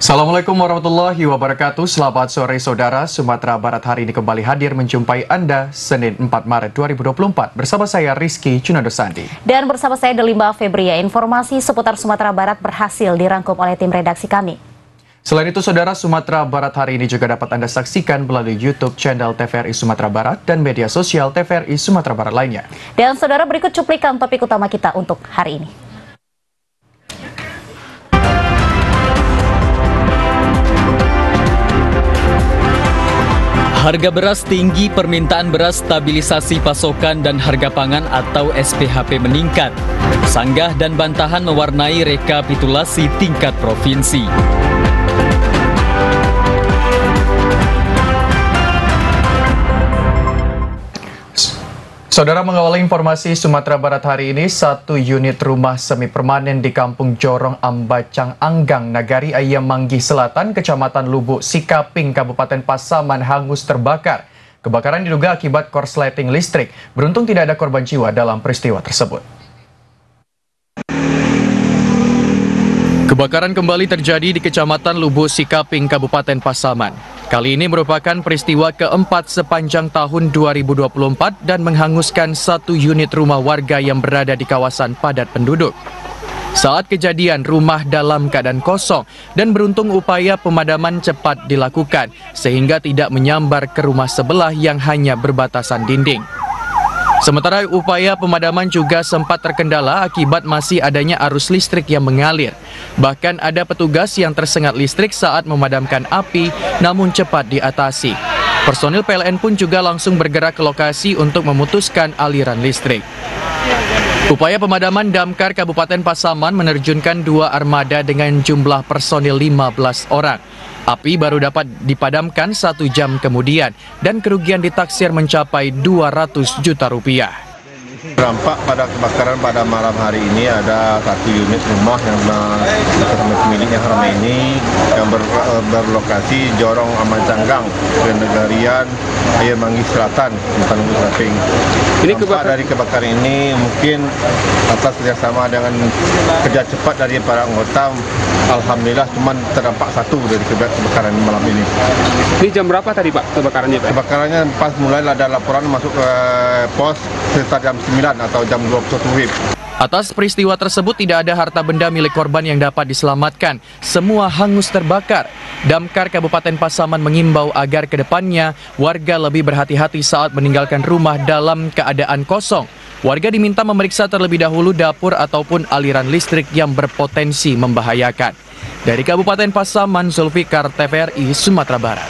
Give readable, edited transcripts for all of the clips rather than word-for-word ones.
Assalamualaikum warahmatullahi wabarakatuh. Selamat sore saudara. Sumatera Barat hari ini kembali hadir menjumpai Anda Senin 4 Maret 2024 bersama saya Rizky Cunando Sandi. Dan bersama saya Delimba Febria. Informasi seputar Sumatera Barat berhasil dirangkum oleh tim redaksi kami. Selain itu saudara, Sumatera Barat hari ini juga dapat Anda saksikan melalui YouTube channel TVRI Sumatera Barat dan media sosial TVRI Sumatera Barat lainnya. Dan saudara, berikut cuplikan topik utama kita untuk hari ini. Harga beras tinggi, permintaan beras stabilisasi pasokan dan harga pangan atau SPHP meningkat. Sanggah dan bantahan mewarnai rekapitulasi tingkat provinsi. Saudara, mengawali informasi Sumatera Barat hari ini, satu unit rumah semi permanen di Kampung Jorong Ambacang Anggang, Nagari Ayam Manggi Selatan, Kecamatan Lubuk Sikaping, Kabupaten Pasaman hangus terbakar. Kebakaran diduga akibat korsleting listrik. Beruntung tidak ada korban jiwa dalam peristiwa tersebut. Kebakaran kembali terjadi di Kecamatan Lubuk Sikaping, Kabupaten Pasaman. Kali ini merupakan peristiwa keempat sepanjang tahun 2024 dan menghanguskan satu unit rumah warga yang berada di kawasan padat penduduk. Saat kejadian, rumah dalam keadaan kosong dan beruntung upaya pemadaman cepat dilakukan sehingga tidak menyambar ke rumah sebelah yang hanya berbatasan dinding. Sementara upaya pemadaman juga sempat terkendala akibat masih adanya arus listrik yang mengalir. Bahkan ada petugas yang tersengat listrik saat memadamkan api, namun cepat diatasi. Personil PLN pun juga langsung bergerak ke lokasi untuk memutuskan aliran listrik. Upaya pemadaman Damkar Kabupaten Pasaman menerjunkan 2 armada dengan jumlah personil 15 orang. Api baru dapat dipadamkan 1 jam kemudian dan kerugian ditaksir mencapai 200 juta rupiah. Dampak pada kebakaran pada malam hari ini ada satu unit rumah yang miliknya Harma ini yang berlokasi Jorong Ambacang Negarian Ayam Manggi Selatan, Kabupaten Sikaping. Ini dari kebakaran ini mungkin atas kerjasama dengan kerja cepat dari para anggota, alhamdulillah cuma terdampak satu dari kebakaran malam ini. Ini jam berapa tadi Pak kebakarannya Pak? Kebakarannya pas mulai ada laporan masuk ke pos sekitar jam 9 atau jam 21 WIB. Atas peristiwa tersebut tidak ada harta benda milik korban yang dapat diselamatkan. Semua hangus terbakar. Damkar Kabupaten Pasaman mengimbau agar ke depannya warga lebih berhati-hati saat meninggalkan rumah dalam keadaan kosong. Warga diminta memeriksa terlebih dahulu dapur ataupun aliran listrik yang berpotensi membahayakan. Dari Kabupaten Pasaman, Zulfikar, TVRI Sumatera Barat.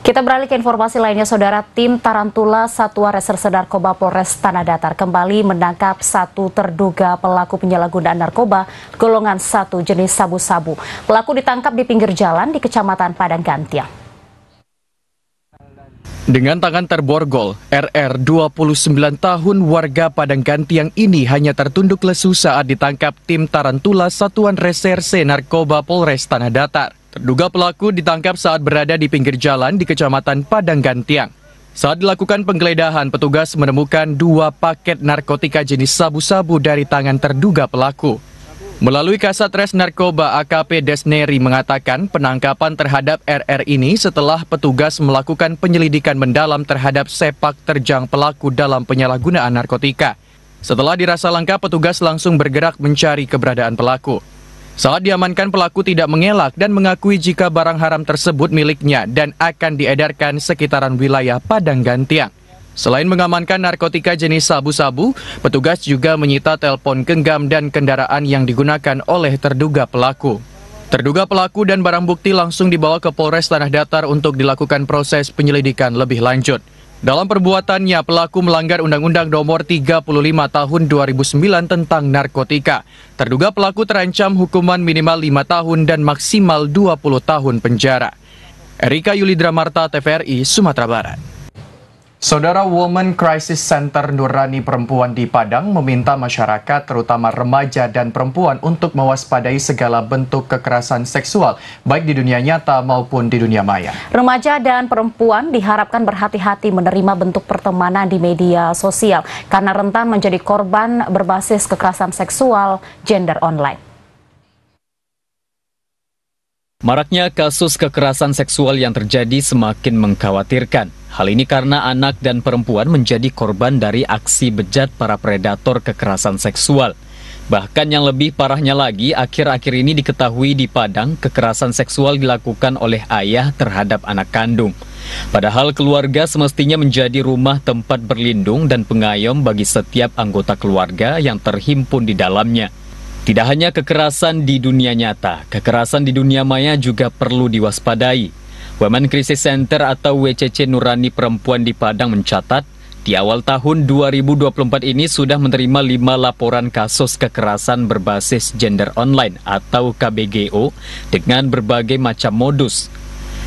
Kita beralih ke informasi lainnya, saudara. Tim Tarantula Satuan Reserse Narkoba Polres Tanah Datar kembali menangkap satu terduga pelaku penyalahgunaan narkoba golongan 1 jenis sabu-sabu. Pelaku ditangkap di pinggir jalan di Kecamatan Padang Gantiang. Dengan tangan terborgol, RR 29 tahun warga Padang Gantiang ini hanya tertunduk lesu saat ditangkap tim Tarantula Satuan Reserse Narkoba Polres Tanah Datar. Terduga pelaku ditangkap saat berada di pinggir jalan di Kecamatan Padang Gantiang. Saat dilakukan penggeledahan, petugas menemukan 2 paket narkotika jenis sabu-sabu dari tangan terduga pelaku. Melalui Kasat Res Narkoba AKP Desneri mengatakan penangkapan terhadap RR ini setelah petugas melakukan penyelidikan mendalam terhadap sepak terjang pelaku dalam penyalahgunaan narkotika. Setelah dirasa lengkap, petugas langsung bergerak mencari keberadaan pelaku. Saat diamankan, pelaku tidak mengelak dan mengakui jika barang haram tersebut miliknya dan akan diedarkan sekitaran wilayah Padang Gantiang. Selain mengamankan narkotika jenis sabu-sabu, petugas juga menyita telepon genggam dan kendaraan yang digunakan oleh terduga pelaku. Terduga pelaku dan barang bukti langsung dibawa ke Polres Tanah Datar untuk dilakukan proses penyelidikan lebih lanjut. Dalam perbuatannya, pelaku melanggar Undang-Undang Nomor 35 Tahun 2009 tentang narkotika. Terduga pelaku terancam hukuman minimal 5 tahun dan maksimal 20 tahun penjara. Erika Yulidra Marta, TVRI Sumatera Barat. Saudara, Women Crisis Center Nurani Perempuan di Padang meminta masyarakat, terutama remaja dan perempuan, untuk mewaspadai segala bentuk kekerasan seksual, baik di dunia nyata maupun di dunia maya. Remaja dan perempuan diharapkan berhati-hati menerima bentuk pertemanan di media sosial, karena rentan menjadi korban berbasis kekerasan seksual gender online. Maraknya kasus kekerasan seksual yang terjadi semakin mengkhawatirkan. Hal ini karena anak dan perempuan menjadi korban dari aksi bejat para predator kekerasan seksual. Bahkan yang lebih parahnya lagi, akhir-akhir ini diketahui di Padang, kekerasan seksual dilakukan oleh ayah terhadap anak kandung. Padahal keluarga semestinya menjadi rumah tempat berlindung dan pengayom bagi setiap anggota keluarga yang terhimpun di dalamnya. Tidak hanya kekerasan di dunia nyata, kekerasan di dunia maya juga perlu diwaspadai. Women Crisis Center atau WCC Nurani Perempuan di Padang mencatat, di awal tahun 2024 ini sudah menerima 5 laporan kasus kekerasan berbasis gender online atau KBGO dengan berbagai macam modus.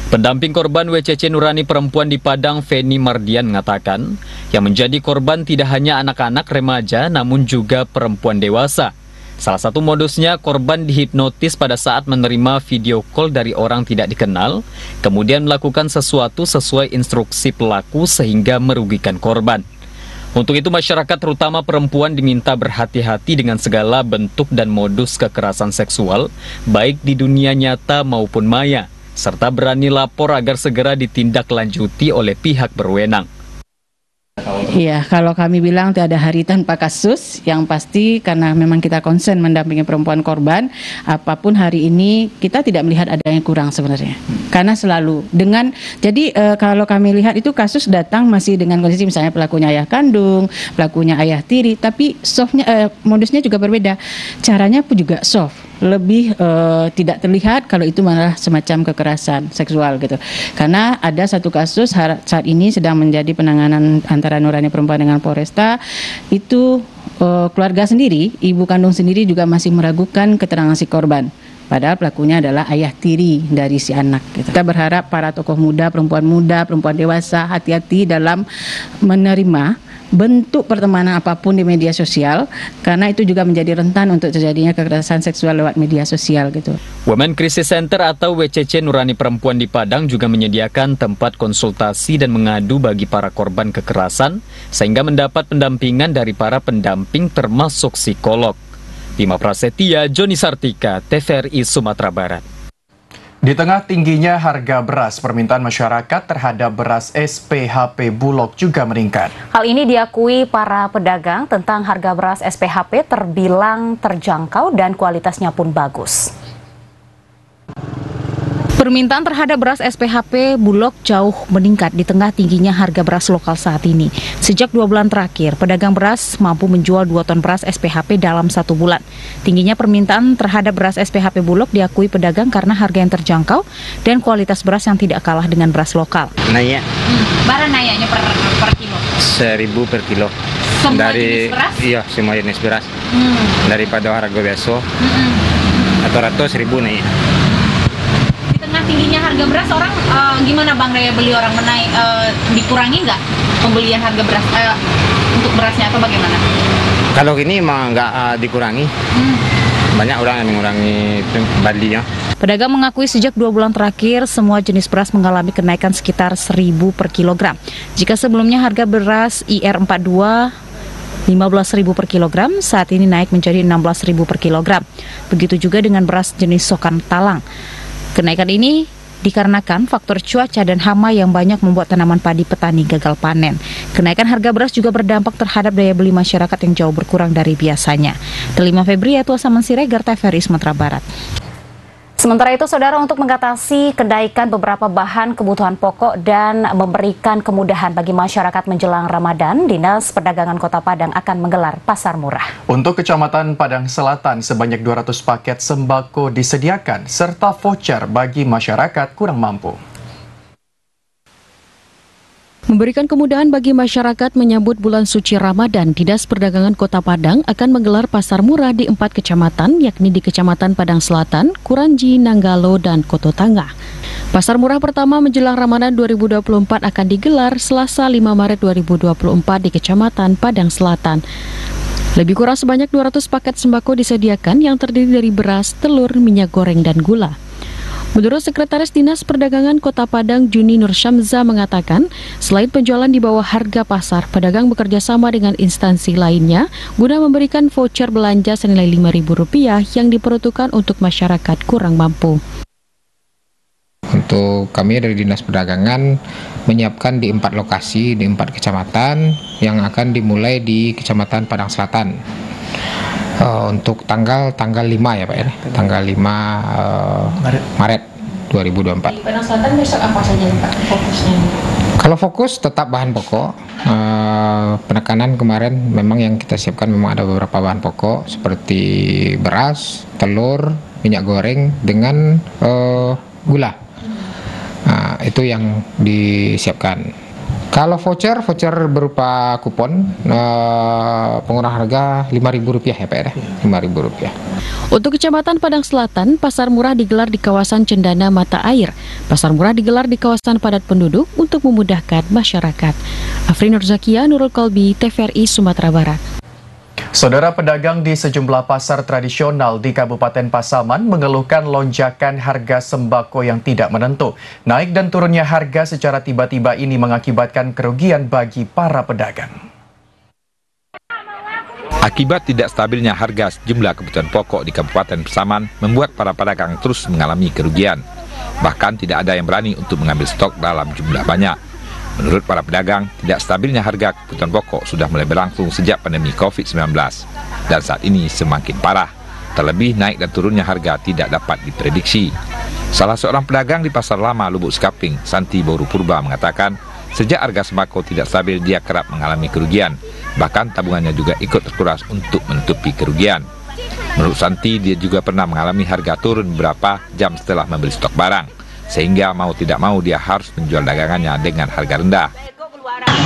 Pendamping korban WCC Nurani Perempuan di Padang, Feni Mardian, mengatakan, yang menjadi korban tidak hanya anak-anak remaja namun juga perempuan dewasa. Salah satu modusnya, korban dihipnotis pada saat menerima video call dari orang tidak dikenal, kemudian melakukan sesuatu sesuai instruksi pelaku sehingga merugikan korban. Untuk itu masyarakat terutama perempuan diminta berhati-hati dengan segala bentuk dan modus kekerasan seksual, baik di dunia nyata maupun maya, serta berani lapor agar segera ditindaklanjuti oleh pihak berwenang. Iya, kalau kami bilang tidak ada hari tanpa kasus, yang pasti karena memang kita konsen mendampingi perempuan korban, apapun hari ini kita tidak melihat ada yang kurang sebenarnya. Karena selalu dengan, jadi kalau kami lihat itu kasus datang masih dengan kondisi misalnya pelakunya ayah kandung, pelakunya ayah tiri, tapi modusnya juga berbeda, caranya pun juga soft. Lebih tidak terlihat kalau itu malah semacam kekerasan seksual gitu. Karena ada satu kasus saat ini sedang menjadi penanganan antara Nurani Perempuan dengan Polresta, itu keluarga sendiri, ibu kandung sendiri juga masih meragukan keterangan si korban. Padahal pelakunya adalah ayah tiri dari si anak. Gitu. Kita berharap para tokoh muda, perempuan dewasa hati-hati dalam menerima bentuk pertemanan apapun di media sosial, karena itu juga menjadi rentan untuk terjadinya kekerasan seksual lewat media sosial gitu. Women Crisis Center atau WCC Nurani Perempuan di Padang juga menyediakan tempat konsultasi dan mengadu bagi para korban kekerasan, sehingga mendapat pendampingan dari para pendamping termasuk psikolog. Bima Prasetya, Joni Sartika, TVRI Sumatera Barat. Di tengah tingginya harga beras, permintaan masyarakat terhadap beras SPHP Bulog juga meningkat. Hal ini diakui para pedagang tentang harga beras SPHP terbilang terjangkau dan kualitasnya pun bagus. Permintaan terhadap beras SPHP Bulog jauh meningkat di tengah tingginya harga beras lokal saat ini. Sejak 2 bulan terakhir, pedagang beras mampu menjual 2 ton beras SPHP dalam 1 bulan. Tingginya permintaan terhadap beras SPHP Bulog diakui pedagang karena harga yang terjangkau dan kualitas beras yang tidak kalah dengan beras lokal. Naik. Barang naiknya per kilo? 1.000 per kilo. Semua jenis beras? Iya, semua jenis beras. Daripada harga biasa, atau 100.000 naik. Tingginya harga beras, orang gimana Bang daya beli orang menaik, dikurangi nggak pembelian harga beras untuk berasnya atau bagaimana? Kalau ini mah nggak dikurangi, banyak orang yang mengurangi belinya. Pedagang mengakui sejak 2 bulan terakhir semua jenis beras mengalami kenaikan sekitar 1.000 per kilogram. Jika sebelumnya harga beras IR42 15.000 per kilogram, saat ini naik menjadi 16.000 per kilogram. Begitu juga dengan beras jenis Sokan Talang. Kenaikan ini dikarenakan faktor cuaca dan hama yang banyak membuat tanaman padi petani gagal panen. Kenaikan harga beras juga berdampak terhadap daya beli masyarakat yang jauh berkurang dari biasanya. Delima Febria, Tuasaman Siregar, TVRI Sumatera Barat. Sementara itu, saudara, untuk mengatasi kenaikan beberapa bahan kebutuhan pokok dan memberikan kemudahan bagi masyarakat menjelang Ramadan, Dinas Perdagangan Kota Padang akan menggelar pasar murah. Untuk Kecamatan Padang Selatan, sebanyak 200 paket sembako disediakan, serta voucher bagi masyarakat kurang mampu. Memberikan kemudahan bagi masyarakat menyambut bulan suci Ramadan, Dinas Perdagangan Kota Padang akan menggelar pasar murah di 4 kecamatan, yakni di Kecamatan Padang Selatan, Kuranji, Nanggalo, dan Koto Tangah. Pasar murah pertama menjelang Ramadan 2024 akan digelar Selasa 5 Maret 2024 di Kecamatan Padang Selatan. Lebih kurang sebanyak 200 paket sembako disediakan yang terdiri dari beras, telur, minyak goreng, dan gula. Menurut Sekretaris Dinas Perdagangan Kota Padang, Juni Nur Syamza, mengatakan, selain penjualan di bawah harga pasar, pedagang bekerja sama dengan instansi lainnya guna memberikan voucher belanja senilai Rp5.000 yang diperuntukkan untuk masyarakat kurang mampu. Untuk kami dari Dinas Perdagangan menyiapkan di 4 lokasi, di 4 kecamatan yang akan dimulai di Kecamatan Padang Selatan. Untuk tanggal 5 ya Pak ya, tanggal 5 Maret 2024. Di Padang Selatan besok apa saja Pak fokusnya? Kalau fokus tetap bahan pokok. Penekanan kemarin memang yang kita siapkan memang ada beberapa bahan pokok seperti beras, telur, minyak goreng dengan gula. Itu yang disiapkan. Kalau voucher berupa kupon pengurangan harga Rp5.000 ya Pak ya, Rp5.000. Untuk Kecamatan Padang Selatan, pasar murah digelar di kawasan Cendana Mata Air. Pasar murah digelar di kawasan padat penduduk untuk memudahkan masyarakat. Afrin Nurzakia, Nurul Kolbi, TVRI Sumatera Barat. Saudara, pedagang di sejumlah pasar tradisional di Kabupaten Pasaman mengeluhkan lonjakan harga sembako yang tidak menentu. Naik dan turunnya harga secara tiba-tiba ini mengakibatkan kerugian bagi para pedagang. Akibat tidak stabilnya harga sejumlah kebutuhan pokok di Kabupaten Pasaman membuat para pedagang terus mengalami kerugian. Bahkan tidak ada yang berani untuk mengambil stok dalam jumlah banyak. Menurut para pedagang, tidak stabilnya harga kebutuhan pokok sudah mulai berlangsung sejak pandemi COVID-19 dan saat ini semakin parah. Terlebih naik dan turunnya harga tidak dapat diprediksi. Salah seorang pedagang di Pasar Lama Lubuk Sekaping, Santi Boru Purba mengatakan, sejak harga sembako tidak stabil dia kerap mengalami kerugian. Bahkan tabungannya juga ikut terkuras untuk menutupi kerugian. Menurut Santi, dia juga pernah mengalami harga turun beberapa jam setelah membeli stok barang. Sehingga mau tidak mau dia harus menjual dagangannya dengan harga rendah.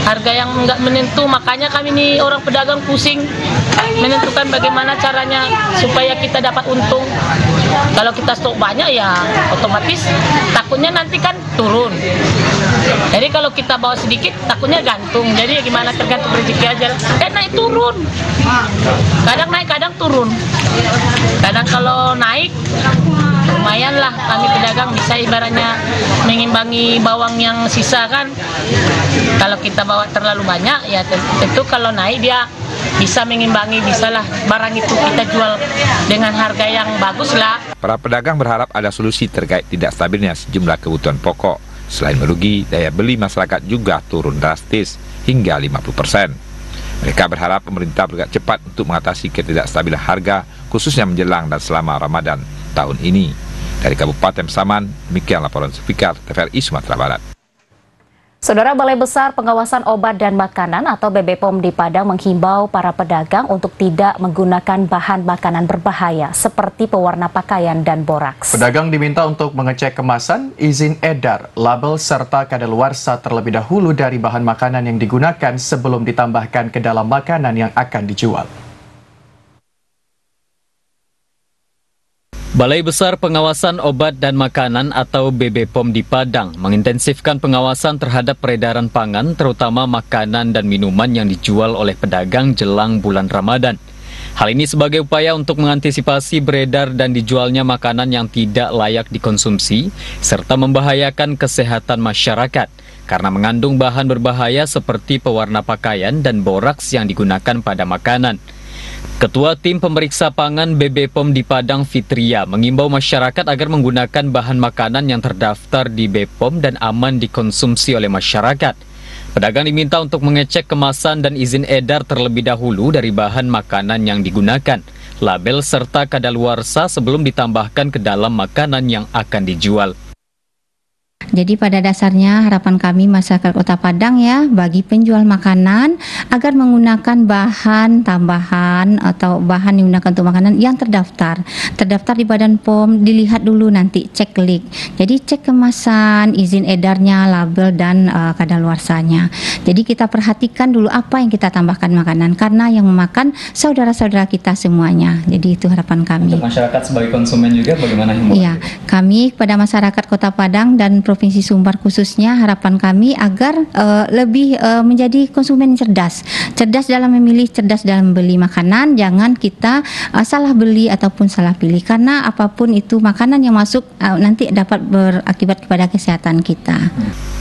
Harga yang nggak menentu, makanya kami ini orang pedagang pusing menentukan bagaimana caranya supaya kita dapat untung. Kalau kita stok banyak ya otomatis takutnya nanti kan turun. Jadi kalau kita bawa sedikit takutnya gantung. Jadi ya gimana, tergantung rezeki aja. Naik turun. Kadang naik kadang turun. Kadang kalau naik lumayan lah kami pedagang bisa ibaratnya mengimbangi bawang yang sisa kan. Kalau kita bawa terlalu banyak ya tentu kalau naik dia bisa mengimbangi, bisalah barang itu kita jual dengan harga yang bagus lah. Para pedagang berharap ada solusi terkait tidak stabilnya sejumlah kebutuhan pokok. Selain merugi, daya beli masyarakat juga turun drastis hingga 50%. Mereka berharap pemerintah bergerak cepat untuk mengatasi ketidakstabilan harga, khususnya menjelang dan selama Ramadan tahun ini. Dari Kabupaten Pasaman, demikian laporan Zulfikar, TVRI Sumatera Barat. Saudara, Balai Besar Pengawasan Obat dan Makanan atau BPOM di Padang menghimbau para pedagang untuk tidak menggunakan bahan makanan berbahaya seperti pewarna pakaian dan boraks. Pedagang diminta untuk mengecek kemasan, izin edar, label serta kadaluarsa terlebih dahulu dari bahan makanan yang digunakan sebelum ditambahkan ke dalam makanan yang akan dijual. Balai Besar Pengawasan Obat dan Makanan atau BPOM di Padang mengintensifkan pengawasan terhadap peredaran pangan, terutama makanan dan minuman yang dijual oleh pedagang jelang bulan Ramadan. Hal ini sebagai upaya untuk mengantisipasi beredar dan dijualnya makanan yang tidak layak dikonsumsi, serta membahayakan kesehatan masyarakat karena mengandung bahan berbahaya seperti pewarna pakaian dan boraks yang digunakan pada makanan. Ketua Tim Pemeriksa Pangan BPOM di Padang, Fitria, mengimbau masyarakat agar menggunakan bahan makanan yang terdaftar di BPOM dan aman dikonsumsi oleh masyarakat. Pedagang diminta untuk mengecek kemasan dan izin edar terlebih dahulu dari bahan makanan yang digunakan, label serta kadaluarsa sebelum ditambahkan ke dalam makanan yang akan dijual. Jadi pada dasarnya harapan kami masyarakat Kota Padang ya bagi penjual makanan agar menggunakan bahan tambahan atau bahan yang digunakan untuk makanan yang terdaftar di Badan POM, dilihat dulu nanti ceklik. Jadi cek kemasan, izin edarnya, label dan kadaluarsanya. Jadi kita perhatikan dulu apa yang kita tambahkan makanan karena yang memakan saudara-saudara kita semuanya. Jadi itu harapan kami. Untuk masyarakat sebagai konsumen juga bagaimana himbauan? Iya, kami kepada masyarakat Kota Padang dan Provinsi Sumbar khususnya harapan kami agar lebih menjadi konsumen cerdas dalam memilih, cerdas dalam membeli makanan. Jangan kita salah beli ataupun salah pilih karena apapun itu makanan yang masuk nanti dapat berakibat kepada kesehatan kita.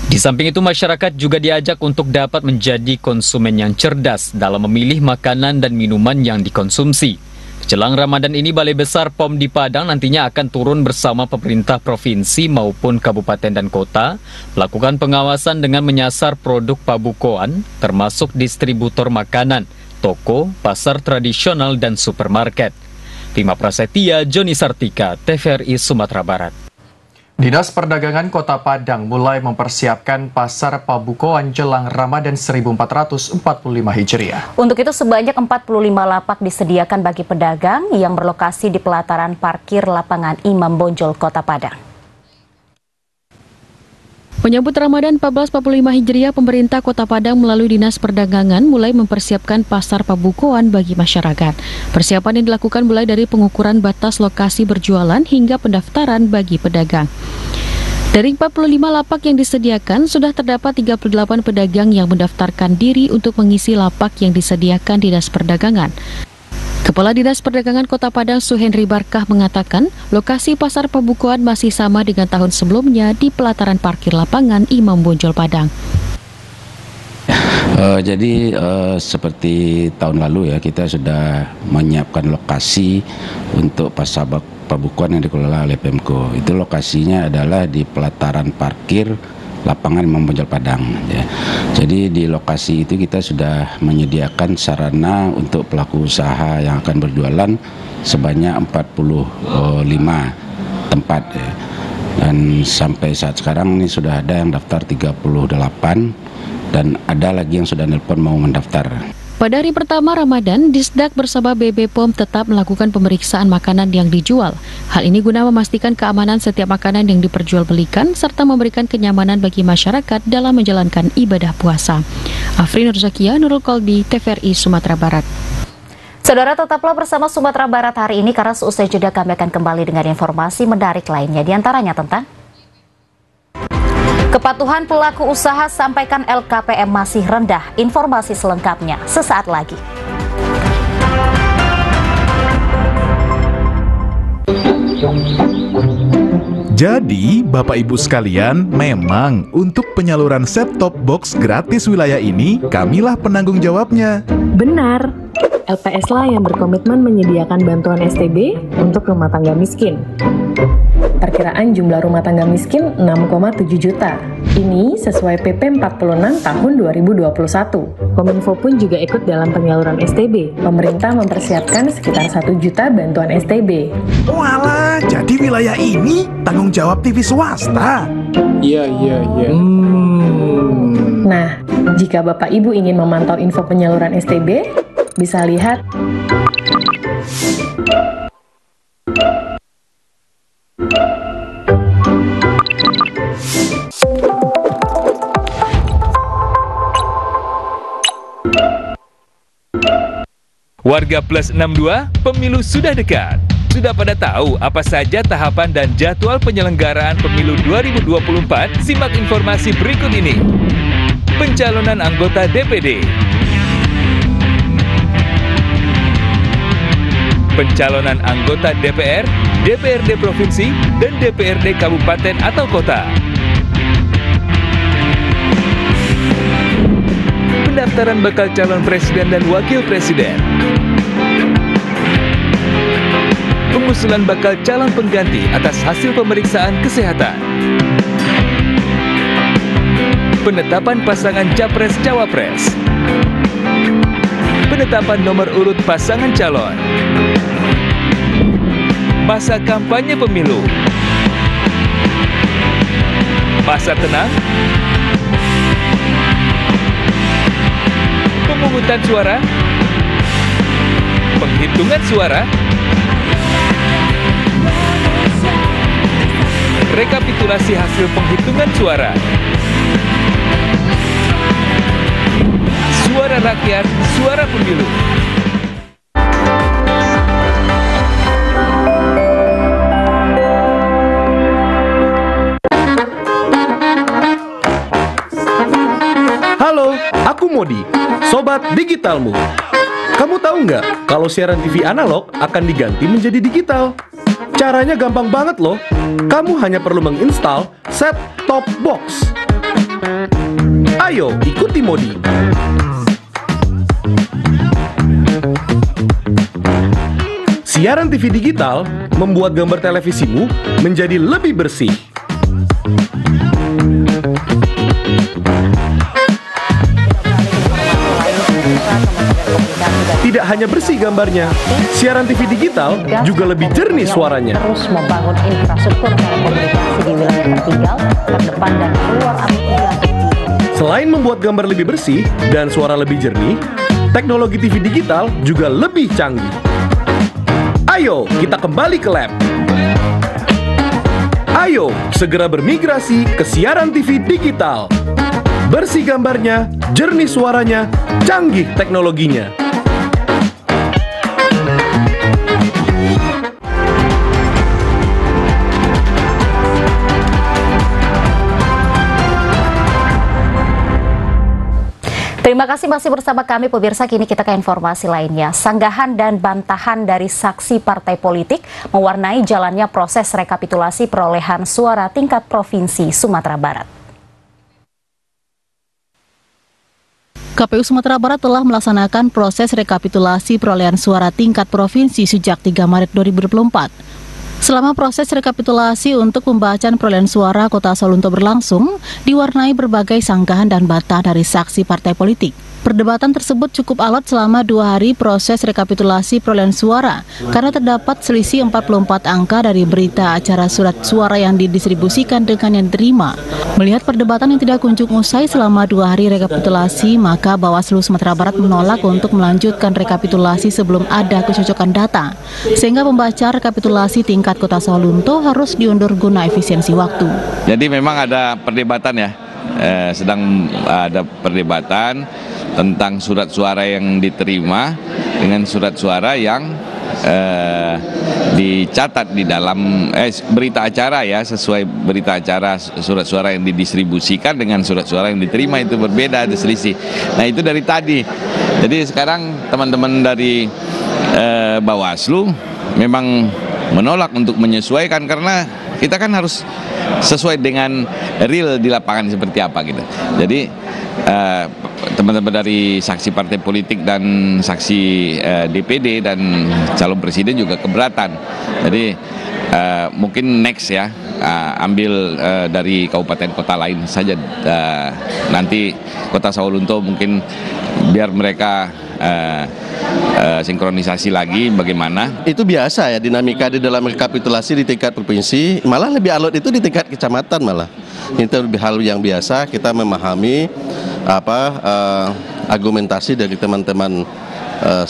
Di samping itu masyarakat juga diajak untuk dapat menjadi konsumen yang cerdas dalam memilih makanan dan minuman yang dikonsumsi. Jelang Ramadan ini, Balai Besar POM di Padang nantinya akan turun bersama pemerintah provinsi maupun kabupaten dan kota melakukan pengawasan dengan menyasar produk pabukoan, termasuk distributor makanan, toko, pasar tradisional, dan supermarket. Bima Prasetya, Joni Sartika, TVRI Sumatera Barat. Dinas Perdagangan Kota Padang mulai mempersiapkan pasar pabukoan jelang Ramadan 1445 Hijriah. Untuk itu sebanyak 45 lapak disediakan bagi pedagang yang berlokasi di pelataran parkir lapangan Imam Bonjol Kota Padang. Menyambut Ramadan 1445 Hijriah, pemerintah Kota Padang melalui Dinas Perdagangan mulai mempersiapkan pasar pabukoan bagi masyarakat. Persiapan yang dilakukan mulai dari pengukuran batas lokasi berjualan hingga pendaftaran bagi pedagang. Dari 45 lapak yang disediakan, sudah terdapat 38 pedagang yang mendaftarkan diri untuk mengisi lapak yang disediakan Dinas Perdagangan. Kepala Dinas Perdagangan Kota Padang Suhendri Barkah mengatakan, lokasi pasar pabukoan masih sama dengan tahun sebelumnya di pelataran parkir lapangan Imam Bonjol Padang. Jadi seperti tahun lalu ya, kita sudah menyiapkan lokasi untuk pasar pabukoan yang dikelola oleh Pemko. Itu lokasinya adalah di pelataran parkir lapangan Imam Bonjol Padang ya. Jadi di lokasi itu kita sudah menyediakan sarana untuk pelaku usaha yang akan berjualan sebanyak 45 tempat ya. Dan sampai saat sekarang ini sudah ada yang daftar 38 dan ada lagi yang sudah nelpon mau mendaftar. Pada hari pertama Ramadan, Disdak bersama BB POM tetap melakukan pemeriksaan makanan yang dijual. Hal ini guna memastikan keamanan setiap makanan yang diperjualbelikan serta memberikan kenyamanan bagi masyarakat dalam menjalankan ibadah puasa. Afrin Nurzakia, Nurul Kolbi, TVRI Sumatera Barat. Saudara, tetaplah bersama Sumatera Barat hari ini karena seusai jeda kami akan kembali dengan informasi menarik lainnya, diantaranya tentang kepatuhan pelaku usaha sampaikan LKPM masih rendah. Informasi selengkapnya sesaat lagi. Jadi, Bapak Ibu sekalian, memang untuk penyaluran set-top box gratis wilayah ini, kamilah penanggung jawabnya. Benar, LPS lah yang berkomitmen menyediakan bantuan STB untuk rumah tangga miskin. Perkiraan jumlah rumah tangga miskin 6,7 juta. Ini sesuai PP 46 tahun 2021. Kominfo pun juga ikut dalam penyaluran STB. Pemerintah mempersiapkan sekitar 1 juta bantuan STB. Walah, jadi wilayah ini tanggung jawab TV swasta? Iya. Nah, jika Bapak Ibu ingin memantau info penyaluran STB, bisa lihat Warga Plus 62, pemilu sudah dekat. Sudah pada tahu apa saja tahapan dan jadwal penyelenggaraan pemilu 2024? Simak informasi berikut ini. Pencalonan anggota DPD. Pencalonan anggota DPR, DPRD Provinsi, dan DPRD Kabupaten atau Kota. Pendaftaran bakal calon presiden dan wakil presiden. Pengusulan bakal calon pengganti atas hasil pemeriksaan kesehatan. Penetapan pasangan capres-cawapres. Penetapan nomor urut pasangan calon. Masa kampanye pemilu. Masa tenang. Pemungutan suara. Penghitungan suara. Rekapitulasi hasil penghitungan suara. Suara rakyat, suara pemilu. Halo, aku Modi, sobat digitalmu. Kamu tahu nggak kalau siaran TV analog akan diganti menjadi digital? Caranya gampang banget loh. Kamu hanya perlu menginstal set-top box. Ayo, ikuti Modi. Siaran TV digital membuat gambar televisimu menjadi lebih bersih. Tidak hanya bersih gambarnya, siaran TV digital juga lebih jernih suaranya. Terus membangun infrastruktur telekomunikasi di wilayah tertinggal, terdepan dan luar aplikasi. Selain membuat gambar lebih bersih dan suara lebih jernih, teknologi TV digital juga lebih canggih. Ayo kita kembali ke lab. Ayo segera bermigrasi ke siaran TV digital. Bersih gambarnya, jernih suaranya, canggih teknologinya. Terima kasih masih bersama kami pemirsa. Kini kita ke informasi lainnya. Sanggahan dan bantahan dari saksi partai politik mewarnai jalannya proses rekapitulasi perolehan suara tingkat provinsi Sumatera Barat. KPU Sumatera Barat telah melaksanakan proses rekapitulasi perolehan suara tingkat provinsi sejak 3 Maret 2024. Selama proses rekapitulasi untuk pembacaan perolehan suara Kota Solo Lunto berlangsung, diwarnai berbagai sanggahan dan bantah dari saksi partai politik. Perdebatan tersebut cukup alot selama 2 hari proses rekapitulasi perolehan suara karena terdapat selisih 44 angka dari berita acara surat suara yang didistribusikan dengan yang diterima. Melihat perdebatan yang tidak kunjung usai selama 2 hari rekapitulasi, maka Bawaslu Sumatera Barat menolak untuk melanjutkan rekapitulasi sebelum ada kecocokan data, sehingga pembaca rekapitulasi tingkat Kota Solo Lunto harus diundur guna efisiensi waktu. Jadi memang ada perdebatan ya, sedang ada perdebatan tentang surat suara yang diterima dengan surat suara yang dicatat di dalam berita acara ya, sesuai berita acara surat suara yang didistribusikan dengan surat suara yang diterima itu berbeda, ada selisih. Nah itu dari tadi. Jadi sekarang teman-teman dari Bawaslu memang menolak untuk menyesuaikan karena kita kan harus sesuai dengan real di lapangan seperti apa gitu. Jadi teman-teman dari saksi partai politik dan saksi DPD dan calon presiden juga keberatan. Jadi mungkin next ya, ambil dari kabupaten kota lain saja. Nanti Kota Solo Lunto mungkin biar mereka sinkronisasi lagi bagaimana. Itu biasa ya, dinamika di dalam rekapitulasi di tingkat provinsi, malah lebih alot itu di tingkat kecamatan malah. Itu lebih hal yang biasa, kita memahami argumentasi dari teman-teman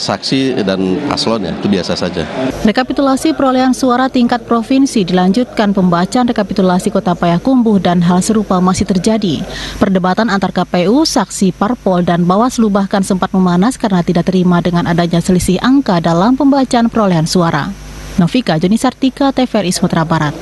saksi dan paslon ya, itu biasa saja. Rekapitulasi perolehan suara tingkat provinsi dilanjutkan pembacaan rekapitulasi Kota Payakumbuh dan hal serupa masih terjadi. Perdebatan antar KPU, saksi parpol dan Bawaslu bahkan sempat memanas karena tidak terima dengan adanya selisih angka dalam pembacaan perolehan suara. Novika Joni Sartika, TVRI Sumatera Barat.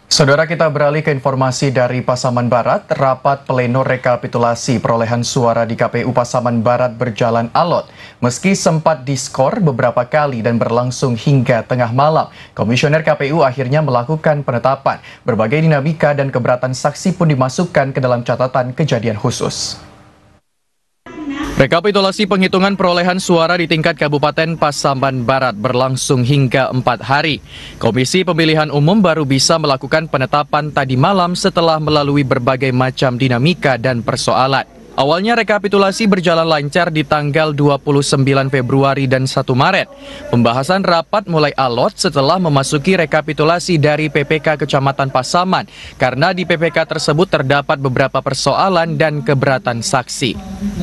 Saudara, kita beralih ke informasi dari Pasaman Barat. Rapat pleno rekapitulasi perolehan suara di KPU Pasaman Barat berjalan alot. Meski sempat diskor beberapa kali dan berlangsung hingga tengah malam, Komisioner KPU akhirnya melakukan penetapan. Berbagai dinamika dan keberatan saksi pun dimasukkan ke dalam catatan kejadian khusus. Rekapitulasi penghitungan perolehan suara di tingkat Kabupaten Pasaman Barat berlangsung hingga 4 hari. Komisi Pemilihan Umum baru bisa melakukan penetapan tadi malam setelah melalui berbagai macam dinamika dan persoalan. Awalnya rekapitulasi berjalan lancar di tanggal 29 Februari dan 1 Maret. Pembahasan rapat mulai alot setelah memasuki rekapitulasi dari PPK Kecamatan Pasaman, karena di PPK tersebut terdapat beberapa persoalan dan keberatan saksi.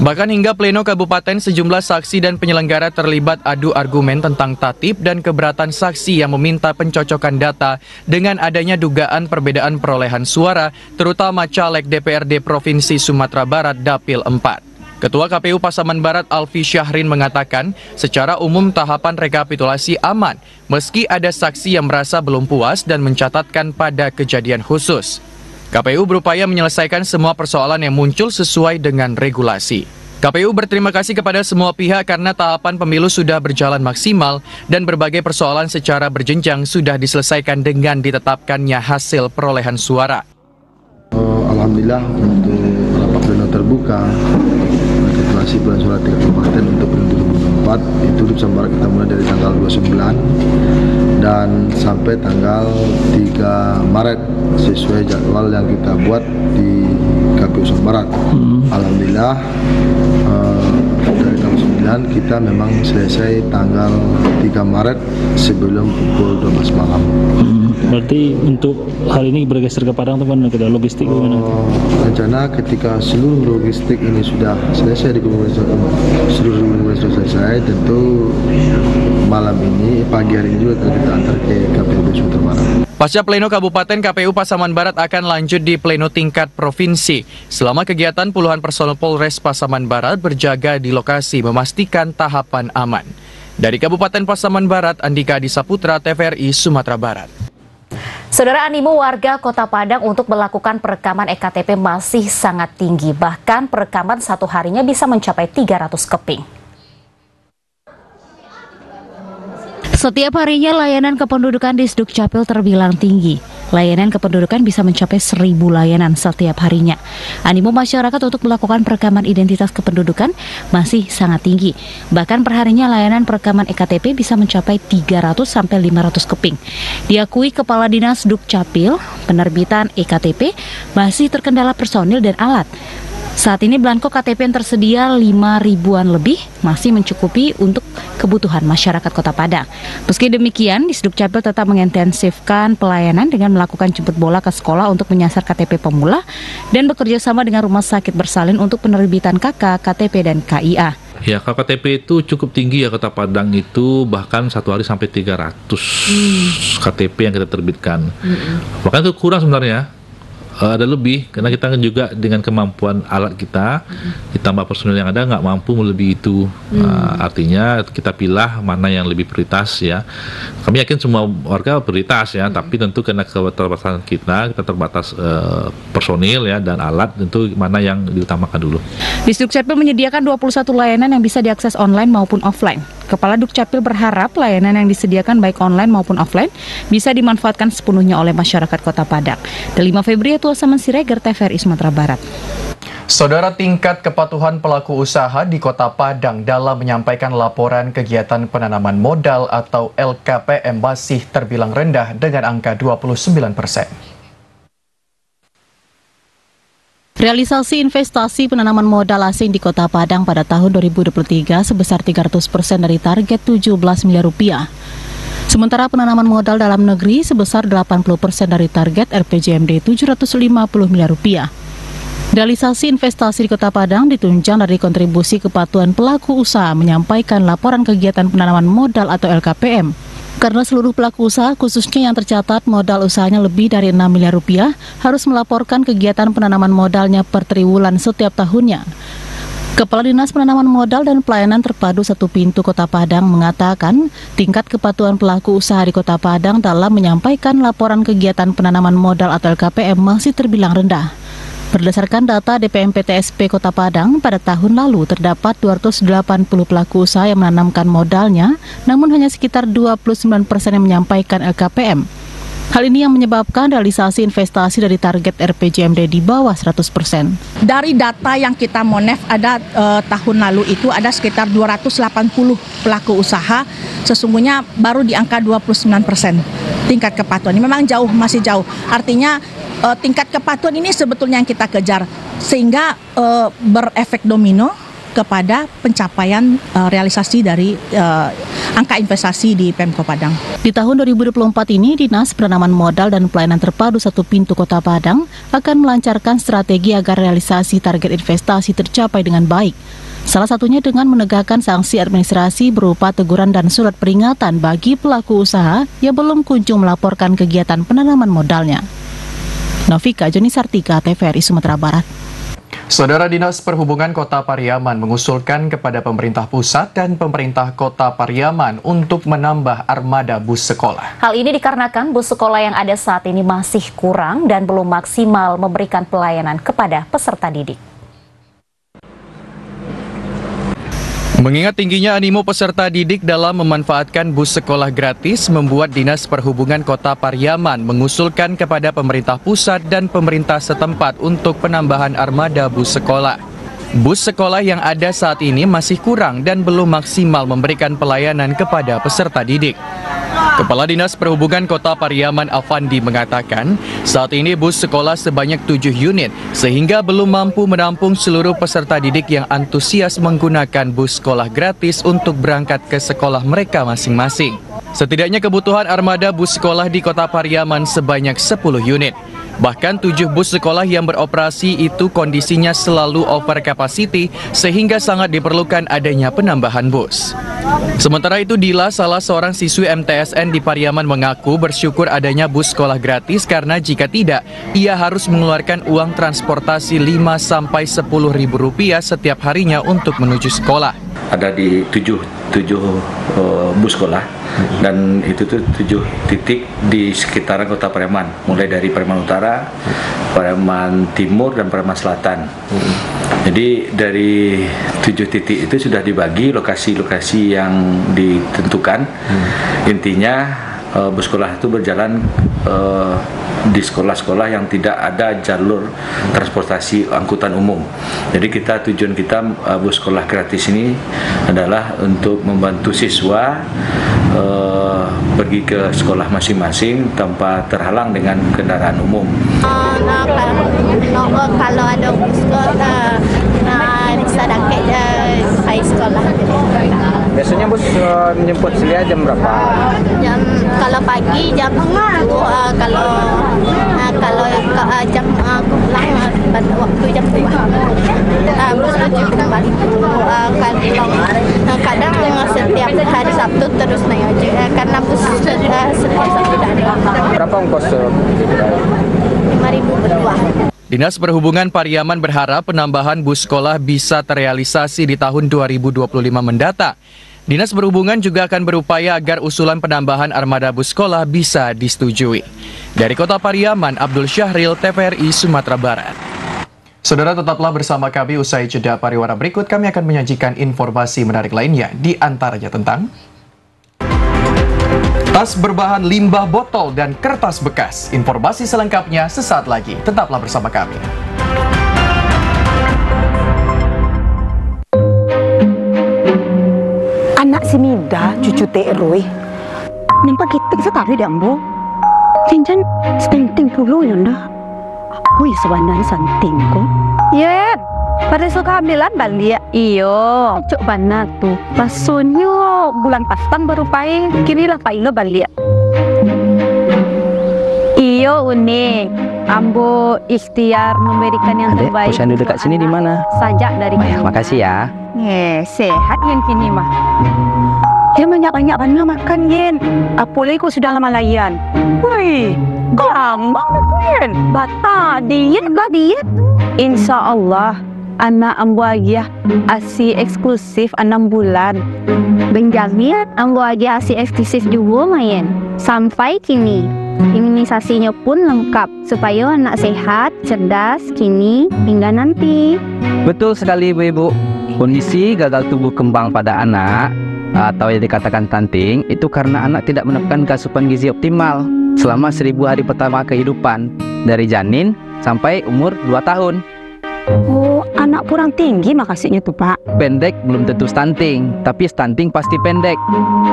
Bahkan hingga pleno kabupaten, sejumlah saksi dan penyelenggara terlibat adu argumen tentang tatib dan keberatan saksi yang meminta pencocokan data dengan adanya dugaan perbedaan perolehan suara, terutama caleg DPRD Provinsi Sumatera Barat Dapil 4. Ketua KPU Pasaman Barat Alfi Syahrin mengatakan, secara umum tahapan rekapitulasi aman, meski ada saksi yang merasa belum puas dan mencatatkan pada kejadian khusus. KPU berupaya menyelesaikan semua persoalan yang muncul sesuai dengan regulasi. KPU berterima kasih kepada semua pihak karena tahapan pemilu sudah berjalan maksimal dan berbagai persoalan secara berjenjang sudah diselesaikan dengan ditetapkannya hasil perolehan suara. Alhamdulillah untuk rapat pleno terbuka rekapitulasi perolehan suara tingkat kabupaten untuk periode itu di Pesan Barat kita mulai dari tanggal 29 dan sampai tanggal 3 Maret sesuai jadwal yang kita buat di KPU Pesan Barat. Alhamdulillah dari tanggal 9 kita memang selesai tanggal 3 Maret sebelum pukul 12 malam. Berarti untuk hal ini bergeser ke Padang teman, ke logistik gimana? Rencana ketika seluruh logistik ini sudah selesai tentu malam ini, pagi hari ini juga kita antar ke KPU Sumatera Barat. Pasca Pleno Kabupaten, KPU Pasaman Barat akan lanjut di Pleno tingkat provinsi. Selama kegiatan, puluhan personel Polres Pasaman Barat berjaga di lokasi memastikan tahapan aman. Dari Kabupaten Pasaman Barat, Andika Adisaputra, TVRI Sumatera Barat. Saudara, animo warga Kota Padang untuk melakukan perekaman EKTP masih sangat tinggi. Bahkan perekaman satu harinya bisa mencapai 300 keping. Setiap harinya layanan kependudukan di Sdukcapil terbilang tinggi. Layanan kependudukan bisa mencapai 1.000 layanan setiap harinya. Animo masyarakat untuk melakukan perekaman identitas kependudukan masih sangat tinggi. Bahkan perharinya layanan perekaman EKTP bisa mencapai 300 sampai 500 keping. Diakui Kepala Dinas Dukcapil, penerbitan EKTP masih terkendala personil dan alat. Saat ini belangko KTP yang tersedia 5.000-an lebih masih mencukupi untuk kebutuhan masyarakat Kota Padang. Meski demikian, Disdukcapil tetap mengintensifkan pelayanan dengan melakukan jemput bola ke sekolah untuk menyasar KTP pemula dan bekerja sama dengan rumah sakit bersalin untuk penerbitan KK, KTP, dan KIA. Ya, kalau KTP itu cukup tinggi ya Kota Padang itu, bahkan satu hari sampai 300 KTP yang kita terbitkan. Bahkan itu kurang sebenarnya. Ada lebih, karena kita kan juga dengan kemampuan alat kita, ditambah personil yang ada nggak mampu melebihi itu. Artinya kita pilih mana yang lebih prioritas ya. Kami yakin semua warga prioritas ya, tapi tentu karena keterbatasan kita terbatas personil ya dan alat, tentu mana yang diutamakan dulu. Disdukcapil menyediakan 21 layanan yang bisa diakses online maupun offline. Kepala Dukcapil berharap layanan yang disediakan baik online maupun offline bisa dimanfaatkan sepenuhnya oleh masyarakat Kota Padang. 5 Februari, Tuasaman Siregar, TVRI Sumatera Barat. Saudara, tingkat kepatuhan pelaku usaha di Kota Padang dalam menyampaikan laporan kegiatan penanaman modal atau LKPM masih terbilang rendah dengan angka 29%. Realisasi investasi penanaman modal asing di Kota Padang pada tahun 2023 sebesar 300% dari target 17 miliar rupiah. Sementara penanaman modal dalam negeri sebesar 80% dari target RPJMD 750 miliar rupiah. Realisasi investasi di Kota Padang ditunjang dari kontribusi kepatuhan pelaku usaha menyampaikan laporan kegiatan penanaman modal atau LKPM. Karena seluruh pelaku usaha, khususnya yang tercatat modal usahanya lebih dari 6 miliar rupiah, harus melaporkan kegiatan penanaman modalnya per triwulan setiap tahunnya. Kepala Dinas Penanaman Modal dan Pelayanan Terpadu Satu Pintu Kota Padang mengatakan tingkat kepatuhan pelaku usaha di Kota Padang dalam menyampaikan laporan kegiatan penanaman modal atau LKPM masih terbilang rendah. Berdasarkan data DPMPTSP Kota Padang, pada tahun lalu terdapat 280 pelaku usaha yang menanamkan modalnya, namun hanya sekitar 29% yang menyampaikan LKPM. Hal ini yang menyebabkan realisasi investasi dari target RPJMD di bawah 100%. Dari data yang kita monef ada tahun lalu itu ada sekitar 280 pelaku usaha, sesungguhnya baru di angka 29% tingkat kepatuhan. Ini memang jauh, masih jauh. Artinya tingkat kepatuhan ini sebetulnya yang kita kejar, sehingga berefek domino kepada pencapaian realisasi dari angka investasi di Pemko Padang. Di tahun 2024 ini, Dinas Penanaman Modal dan Pelayanan Terpadu Satu Pintu Kota Padang akan melancarkan strategi agar realisasi target investasi tercapai dengan baik. Salah satunya dengan menegakkan sanksi administrasi berupa teguran dan surat peringatan bagi pelaku usaha yang belum kunjung melaporkan kegiatan penanaman modalnya. Novika Joni Sartika, TVRI Sumatera Barat. Saudara, Dinas Perhubungan Kota Pariaman mengusulkan kepada pemerintah pusat dan pemerintah Kota Pariaman untuk menambah armada bus sekolah. Hal ini dikarenakan bus sekolah yang ada saat ini masih kurang dan belum maksimal memberikan pelayanan kepada peserta didik. Mengingat tingginya animo peserta didik dalam memanfaatkan bus sekolah gratis, membuat Dinas Perhubungan Kota Pariaman mengusulkan kepada pemerintah pusat dan pemerintah setempat untuk penambahan armada bus sekolah. Bus sekolah yang ada saat ini masih kurang dan belum maksimal memberikan pelayanan kepada peserta didik. Kepala Dinas Perhubungan Kota Pariaman Afandi mengatakan, saat ini bus sekolah sebanyak 7 unit sehingga belum mampu menampung seluruh peserta didik yang antusias menggunakan bus sekolah gratis untuk berangkat ke sekolah mereka masing-masing. Setidaknya kebutuhan armada bus sekolah di Kota Pariaman sebanyak 10 unit. Bahkan 7 bus sekolah yang beroperasi itu kondisinya selalu over capacity sehingga sangat diperlukan adanya penambahan bus. Sementara itu Dila, salah seorang siswi MTSN di Pariaman, mengaku bersyukur adanya bus sekolah gratis karena jika tidak, ia harus mengeluarkan uang transportasi 5-10 ribu rupiah setiap harinya untuk menuju sekolah. Ada di 7 bus sekolah dan itu tuh 7 titik di sekitaran Kota Pariaman, mulai dari Pariaman Utara, Pariaman Timur dan Pariaman Selatan. Jadi dari 7 titik itu sudah dibagi lokasi-lokasi yang ditentukan. Intinya bus sekolah itu berjalan di sekolah-sekolah yang tidak ada jalur transportasi angkutan umum. Jadi tujuan kita bus sekolah gratis ini adalah untuk membantu siswa pergi ke sekolah masing-masing tanpa terhalang dengan kendaraan umum. Kalau ada bus sekolah, bisa dapat ke sekolah. Biasanya bus menjemput Celia jam berapa? Kalau pagi jam 7, kalau jam pulang pada waktu jam 2. Bus tujuh kembali. Kadang setiap hari Sabtu terus naik aja karena bus setiap Sabtu ada. Berapa ongkos? 5.000 berdua. Dinas Perhubungan Pariaman berharap penambahan bus sekolah bisa terrealisasi di tahun 2025 mendatang. Dinas Perhubungan juga akan berupaya agar usulan penambahan armada bus sekolah bisa disetujui. Dari Kota Pariaman, Abdul Syahril, TVRI Sumatera Barat. Saudara, tetaplah bersama kami. Usai jeda pariwara berikut, kami akan menyajikan informasi menarik lainnya, di antaranya tentang tas berbahan limbah botol dan kertas bekas. Informasi selengkapnya sesaat lagi. Tetaplah bersama kami. Anak si Mida, cucu Teh Roy. Nampak kita sekali dah, Ambo. Cincin stinting dulu ya, dah. Aku sebenarnya santing kok. Ya, pada suka ambilan balik. Iyo, cok banget tuh. Pasunyo bulan pastan baru paling. Kini lah paling lo balik. Iyo unik. Ambo ikhtiar memberikan yang terbaik. Posyandu dekat sini di mana? Sajak dari. Makasih ya. Sehat yang kini mah. Dia banyak-banyak makan Yen. Apalagi kau sudah lama layan. Wih, gampang Yen. Bata diet bah diet. Insya Allah anak ambo aja asi eksklusif 6 bulan. Benjamin ambo aja asi eksklusif juga Mayen. Sampai kini imunisasinya pun lengkap supaya anak sehat, cerdas kini hingga nanti. Betul sekali Ibu-Ibu. Kondisi gagal tumbuh kembang pada anak atau yang dikatakan stunting itu karena anak tidak mendapatkan asupan gizi optimal selama 1000 hari pertama kehidupan dari janin sampai umur 2 tahun. Oh, anak kurang tinggi makasihnya tuh Pak. Pendek belum tentu stunting, tapi stunting pasti pendek.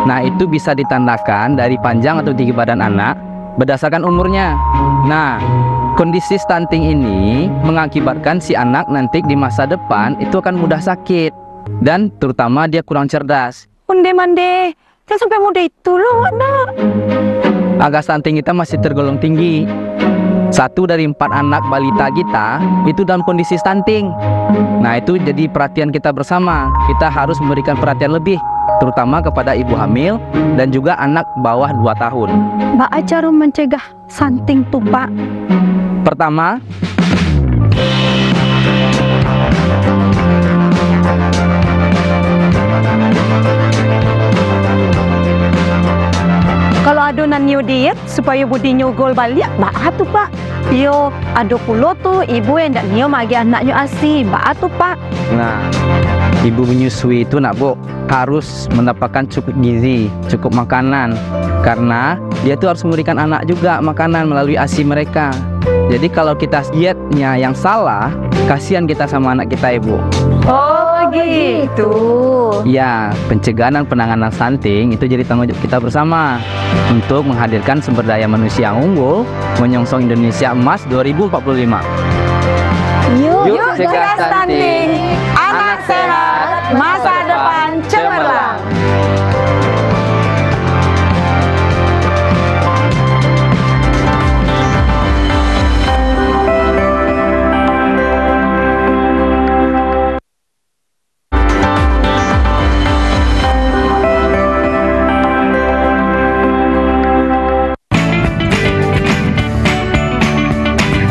Nah, itu bisa ditandakan dari panjang atau tinggi badan anak berdasarkan umurnya. Nah, kondisi stunting ini mengakibatkan si anak nanti di masa depan itu akan mudah sakit dan terutama dia kurang cerdas. Mande, kan sampai muda itu loh anak. Angka stunting kita masih tergolong tinggi. 1 dari 4 anak balita kita itu dalam kondisi stunting. Nah, itu jadi perhatian kita bersama. Kita harus memberikan perhatian lebih, terutama kepada ibu hamil dan juga anak bawah 2 tahun. Mbak cara mencegah stunting tuh Pak? Pertama, kalau adonan new diet supaya budi nyogol balik, mbak tuh Pak. Yo, ada pula tuh ibu yang ndak nyo magi anaknya asi, mbak tuh Pak. Nah, ibu menyusui itu nak Bu harus mendapatkan cukup gizi, cukup makanan, karena dia tuh harus memberikan anak juga makanan melalui ASI mereka. Jadi kalau kita dietnya yang salah, kasihan kita sama anak kita Ibu. Oh gitu. Ya, pencegahan dan penanganan stunting itu jadi tanggung jawab kita bersama untuk menghadirkan sumber daya manusia yang unggul menyongsong Indonesia Emas 2045. Yuk cegah stunting. Anak sehat, masa depan cemerlang.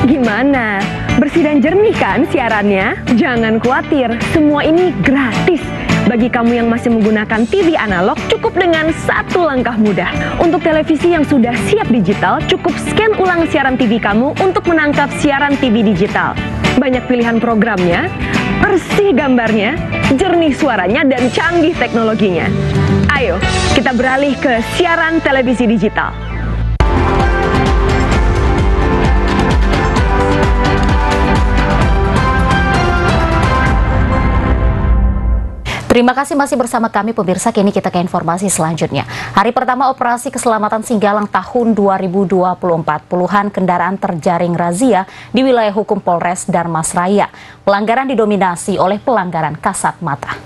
Gimana? Bersih dan jernih kan siarannya? Jangan khawatir, semua ini gratis. Bagi kamu yang masih menggunakan TV analog, cukup dengan satu langkah mudah. Untuk televisi yang sudah siap digital, cukup scan ulang siaran TV kamu untuk menangkap siaran TV digital. Banyak pilihan programnya, bersih gambarnya, jernih suaranya, dan canggih teknologinya. Ayo, kita beralih ke siaran televisi digital. Terima kasih masih bersama kami pemirsa, kini kita ke informasi selanjutnya. Hari pertama operasi keselamatan Singgalang tahun 2024, puluhan kendaraan terjaring razia di wilayah hukum Polres Darmasraya. Pelanggaran didominasi oleh pelanggaran kasat mata.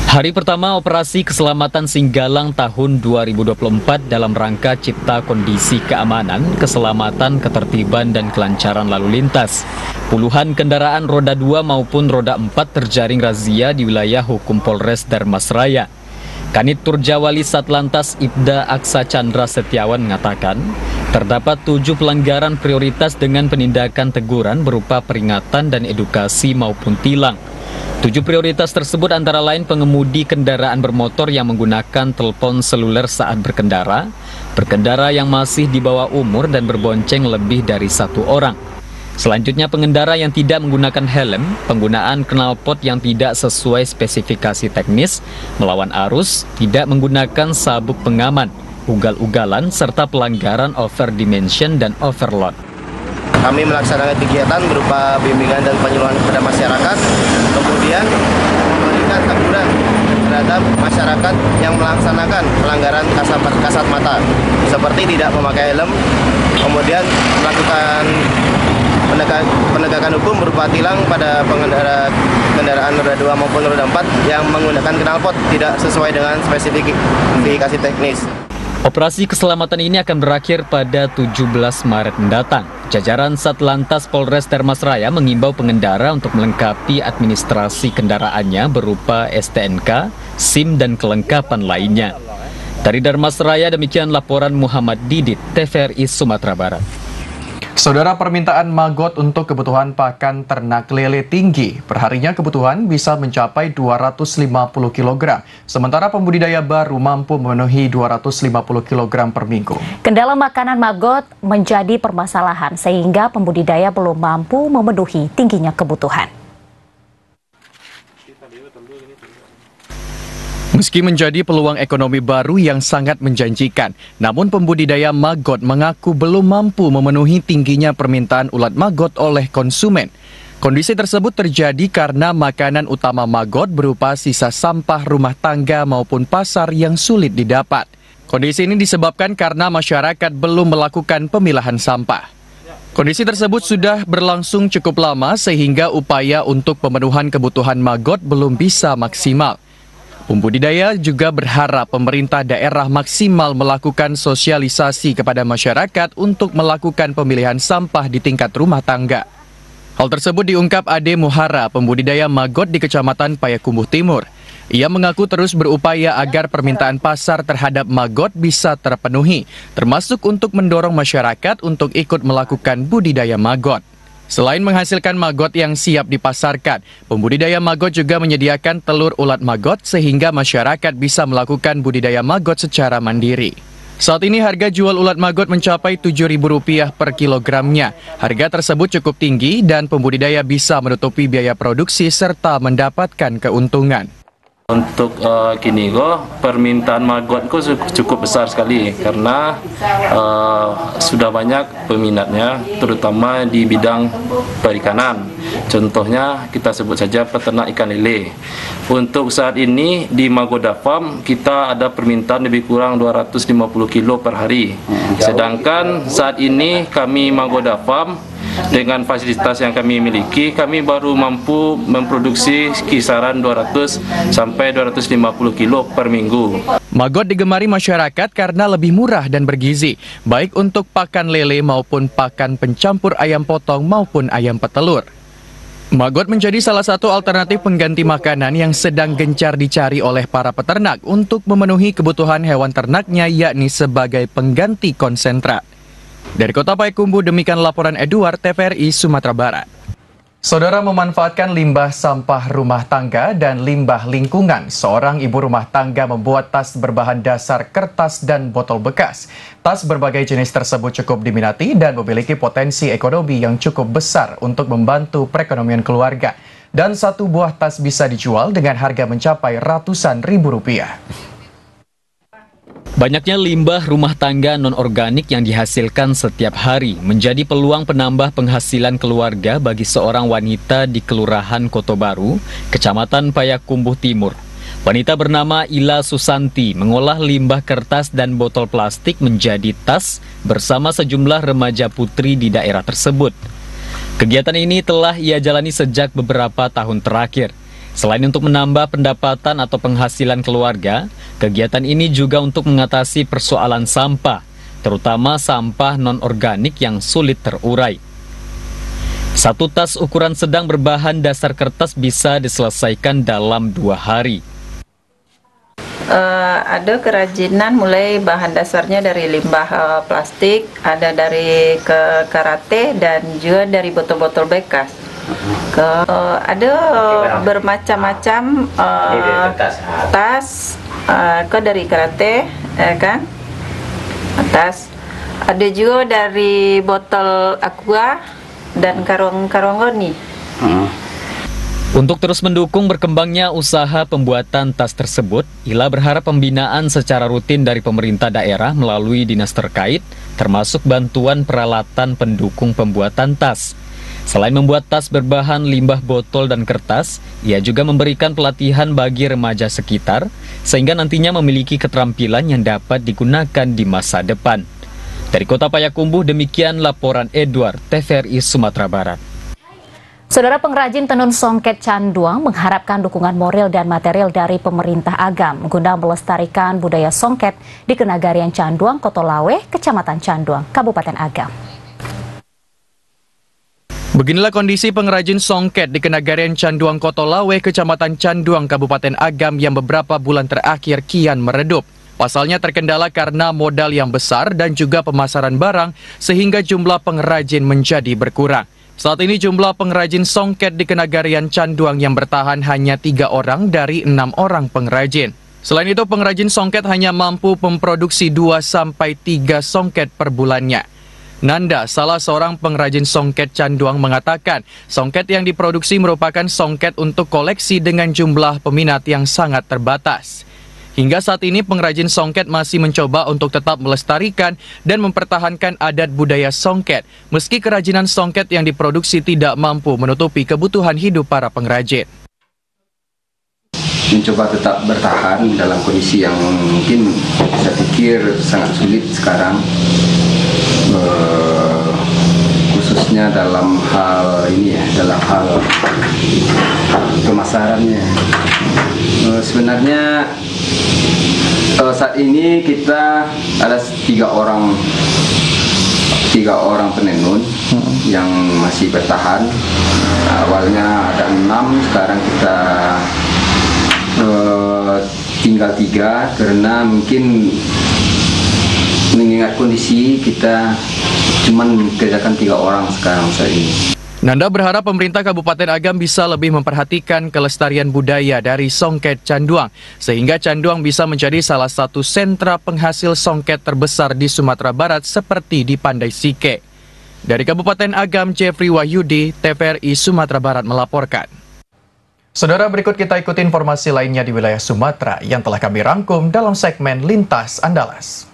Hari pertama operasi keselamatan Singgalang tahun 2024 dalam rangka cipta kondisi keamanan, keselamatan, ketertiban, dan kelancaran lalu lintas. Puluhan kendaraan roda 2 maupun roda 4 terjaring razia di wilayah hukum Polres Darmasraya. Kanit Turjawali Satlantas Ibda Aksa Chandra Setiawan mengatakan, terdapat 7 pelanggaran prioritas dengan penindakan teguran berupa peringatan dan edukasi maupun tilang. 7 prioritas tersebut antara lain pengemudi kendaraan bermotor yang menggunakan telepon seluler saat berkendara, berkendara yang masih di bawah umur dan berbonceng lebih dari 1 orang. Selanjutnya pengendara yang tidak menggunakan helm, penggunaan knalpot yang tidak sesuai spesifikasi teknis, melawan arus, tidak menggunakan sabuk pengaman, ugal-ugalan, serta pelanggaran overdimension dan overload. Kami melaksanakan kegiatan berupa bimbingan dan penyuluhan kepada masyarakat, kemudian memberikan teguran terhadap masyarakat yang melaksanakan pelanggaran kasat mata, seperti tidak memakai helm, kemudian melakukan penegakan hukum berupa tilang pada pengendara kendaraan roda 2 maupun roda 4 yang menggunakan knalpot tidak sesuai dengan spesifikasi teknis. Operasi keselamatan ini akan berakhir pada 17 Maret mendatang. Jajaran Satlantas Polres Darmasraya mengimbau pengendara untuk melengkapi administrasi kendaraannya berupa STNK, SIM, dan kelengkapan lainnya. Dari Darmasraya, demikian laporan Muhammad Didit, TVRI Sumatera Barat. Saudara, permintaan maggot untuk kebutuhan pakan ternak lele tinggi. Perharinya kebutuhan bisa mencapai 250 kg. Sementara pembudidaya baru mampu memenuhi 250 kg per minggu. Kendala makanan maggot menjadi permasalahan sehingga pembudidaya belum mampu memenuhi tingginya kebutuhan. Meski menjadi peluang ekonomi baru yang sangat menjanjikan, namun pembudidaya maggot mengaku belum mampu memenuhi tingginya permintaan ulat maggot oleh konsumen. Kondisi tersebut terjadi karena makanan utama maggot berupa sisa sampah rumah tangga maupun pasar yang sulit didapat. Kondisi ini disebabkan karena masyarakat belum melakukan pemilahan sampah. Kondisi tersebut sudah berlangsung cukup lama sehingga upaya untuk pemenuhan kebutuhan maggot belum bisa maksimal. Pembudidaya juga berharap pemerintah daerah maksimal melakukan sosialisasi kepada masyarakat untuk melakukan pemilihan sampah di tingkat rumah tangga. Hal tersebut diungkap Ade Muhara, pembudidaya maggot di Kecamatan Payakumbuh Timur. Ia mengaku terus berupaya agar permintaan pasar terhadap maggot bisa terpenuhi, termasuk untuk mendorong masyarakat untuk ikut melakukan budidaya maggot. Selain menghasilkan maggot yang siap dipasarkan, pembudidaya maggot juga menyediakan telur ulat maggot sehingga masyarakat bisa melakukan budidaya maggot secara mandiri. Saat ini harga jual ulat maggot mencapai Rp7.000 per kilogramnya. Harga tersebut cukup tinggi dan pembudidaya bisa menutupi biaya produksi serta mendapatkan keuntungan. Untuk kini permintaan maggot cukup besar sekali karena sudah banyak peminatnya, terutama di bidang perikanan. Contohnya kita sebut saja peternak ikan lele. Untuk saat ini di Magoda Farm kita ada permintaan lebih kurang 250 kilo per hari. Sedangkan saat ini kami Magoda Farm dengan fasilitas yang kami miliki, kami baru mampu memproduksi kisaran 200 sampai 250 kilo per minggu. Maggot digemari masyarakat karena lebih murah dan bergizi, baik untuk pakan lele maupun pakan pencampur ayam potong maupun ayam petelur. Maggot menjadi salah satu alternatif pengganti makanan yang sedang gencar dicari oleh para peternak untuk memenuhi kebutuhan hewan ternaknya, yakni sebagai pengganti konsentrat. Dari Kota Payakumbuh, demikian laporan Edward, TVRI Sumatera Barat. Saudara, memanfaatkan limbah sampah rumah tangga dan limbah lingkungan, seorang ibu rumah tangga membuat tas berbahan dasar kertas dan botol bekas. Tas berbagai jenis tersebut cukup diminati dan memiliki potensi ekonomi yang cukup besar untuk membantu perekonomian keluarga. Dan satu buah tas bisa dijual dengan harga mencapai ratusan ribu rupiah. Banyaknya limbah rumah tangga non-organik yang dihasilkan setiap hari menjadi peluang penambah penghasilan keluarga bagi seorang wanita di Kelurahan Kotobaru, Kecamatan Payakumbuh Timur. Wanita bernama Ila Susanti mengolah limbah kertas dan botol plastik menjadi tas bersama sejumlah remaja putri di daerah tersebut. Kegiatan ini telah ia jalani sejak beberapa tahun terakhir. Selain untuk menambah pendapatan atau penghasilan keluarga, kegiatan ini juga untuk mengatasi persoalan sampah, terutama sampah non-organik yang sulit terurai. Satu tas ukuran sedang berbahan dasar kertas bisa diselesaikan dalam 2 hari. Ada kerajinan mulai bahan dasarnya dari limbah plastik, ada dari karate dan juga dari botol-botol bekas. Ada bermacam-macam tas, dari karate, kan? Tas. Ada juga dari botol aqua dan karung goni. Untuk terus mendukung berkembangnya usaha pembuatan tas tersebut, Ila berharap pembinaan secara rutin dari pemerintah daerah melalui dinas terkait, termasuk bantuan peralatan pendukung pembuatan tas. Selain membuat tas berbahan limbah botol dan kertas, ia juga memberikan pelatihan bagi remaja sekitar, sehingga nantinya memiliki keterampilan yang dapat digunakan di masa depan. Dari Kota Payakumbuh, demikian laporan Edward, TVRI Sumatera Barat. Saudara, pengrajin tenun songket canduang mengharapkan dukungan moral dan material dari pemerintah Agam guna melestarikan budaya songket di Kenagarian Canduang, Kotolawe, Kecamatan Canduang, Kabupaten Agam. Beginilah kondisi pengrajin songket di Kenagarian Canduang, Kotolawe, Kecamatan Canduang, Kabupaten Agam yang beberapa bulan terakhir kian meredup. Pasalnya terkendala karena modal yang besar dan juga pemasaran barang sehingga jumlah pengrajin menjadi berkurang. Saat ini jumlah pengrajin songket di Kenagarian Canduang yang bertahan hanya 3 orang dari 6 orang pengrajin. Selain itu, pengrajin songket hanya mampu memproduksi 2-3 songket per bulannya. Nanda, salah seorang pengrajin songket Canduang, mengatakan songket yang diproduksi merupakan songket untuk koleksi dengan jumlah peminat yang sangat terbatas. Hingga saat ini pengrajin songket masih mencoba untuk tetap melestarikan dan mempertahankan adat budaya songket, meski kerajinan songket yang diproduksi tidak mampu menutupi kebutuhan hidup para pengrajin. Mencoba tetap bertahan dalam kondisi yang mungkin saya pikir sangat sulit sekarang, khususnya dalam hal ini ya, dalam hal pemasarannya. Sebenarnya saat ini kita ada 3 orang penenun yang masih bertahan. Awalnya ada 6, sekarang kita tinggal 3 karena mungkin mengingat kondisi kita cuman kerjakan 3 orang sekarang saat ini. Nanda berharap pemerintah Kabupaten Agam bisa lebih memperhatikan kelestarian budaya dari songket Canduang, sehingga Canduang bisa menjadi salah satu sentra penghasil songket terbesar di Sumatera Barat seperti di Pandai Sike. Dari Kabupaten Agam, Jeffrey Wahyudi, TVRI Sumatera Barat melaporkan. Saudara, berikut kita ikuti informasi lainnya di wilayah Sumatera yang telah kami rangkum dalam segmen Lintas Andalas.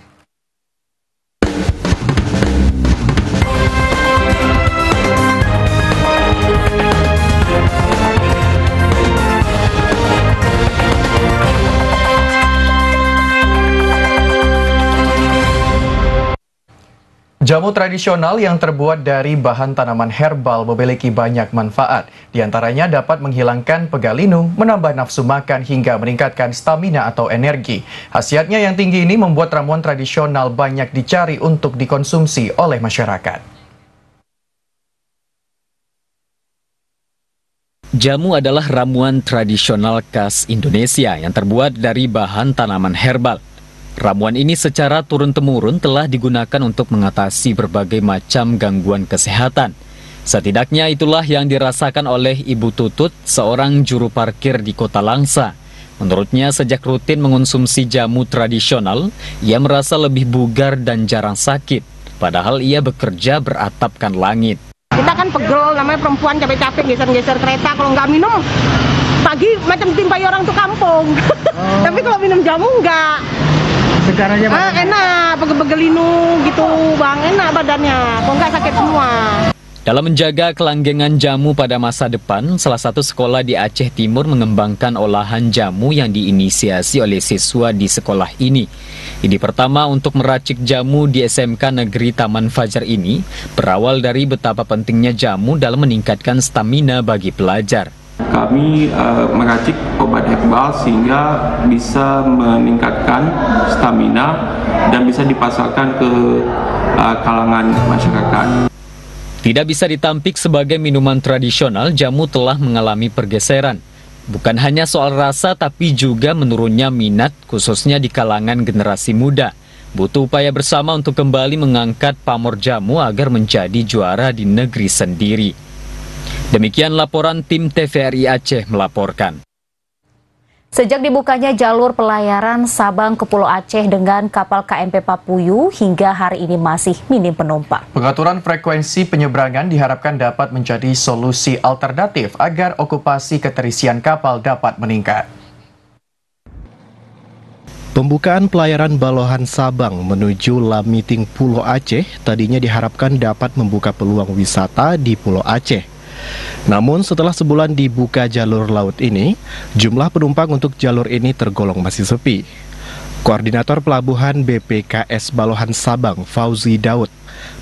Jamu tradisional yang terbuat dari bahan tanaman herbal memiliki banyak manfaat. Di antaranya dapat menghilangkan pegal linu, menambah nafsu makan hingga meningkatkan stamina atau energi. Khasiatnya yang tinggi ini membuat ramuan tradisional banyak dicari untuk dikonsumsi oleh masyarakat. Jamu adalah ramuan tradisional khas Indonesia yang terbuat dari bahan tanaman herbal. Ramuan ini secara turun-temurun telah digunakan untuk mengatasi berbagai macam gangguan kesehatan. Setidaknya itulah yang dirasakan oleh Ibu Tutut, seorang juru parkir di Kota Langsa. Menurutnya, sejak rutin mengonsumsi jamu tradisional, ia merasa lebih bugar dan jarang sakit. Padahal ia bekerja beratapkan langit. Kita kan pegel, namanya perempuan capek-capek geser-geser kereta. Kalau nggak minum, pagi macam timpai orang tuh kampung. Tapi kalau minum jamu nggak. Segar aja enak, pegel-pegel linu gitu bang, enak badannya, kok nggak sakit semua. Dalam menjaga kelanggengan jamu pada masa depan, salah satu sekolah di Aceh Timur mengembangkan olahan jamu yang diinisiasi oleh siswa di sekolah ini. Ide pertama untuk meracik jamu di SMK Negeri Taman Fajar ini berawal dari betapa pentingnya jamu dalam meningkatkan stamina bagi pelajar. Kami meracik obat herbal sehingga bisa meningkatkan stamina dan bisa dipasarkan ke kalangan masyarakat. Tidak bisa ditampik sebagai minuman tradisional, jamu telah mengalami pergeseran. Bukan hanya soal rasa tapi juga menurunnya minat khususnya di kalangan generasi muda. Butuh upaya bersama untuk kembali mengangkat pamor jamu agar menjadi juara di negeri sendiri. Demikian laporan tim TVRI Aceh melaporkan. Sejak dibukanya jalur pelayaran Sabang ke Pulau Aceh dengan kapal KMP Papuyu, hingga hari ini masih minim penumpang. Pengaturan frekuensi penyeberangan diharapkan dapat menjadi solusi alternatif agar okupasi keterisian kapal dapat meningkat. Pembukaan pelayaran Balohan Sabang menuju Lamiting Pulau Aceh tadinya diharapkan dapat membuka peluang wisata di Pulau Aceh. Namun setelah sebulan dibuka jalur laut ini, jumlah penumpang untuk jalur ini tergolong masih sepi. Koordinator Pelabuhan BPKS Balohan Sabang, Fauzi Daud,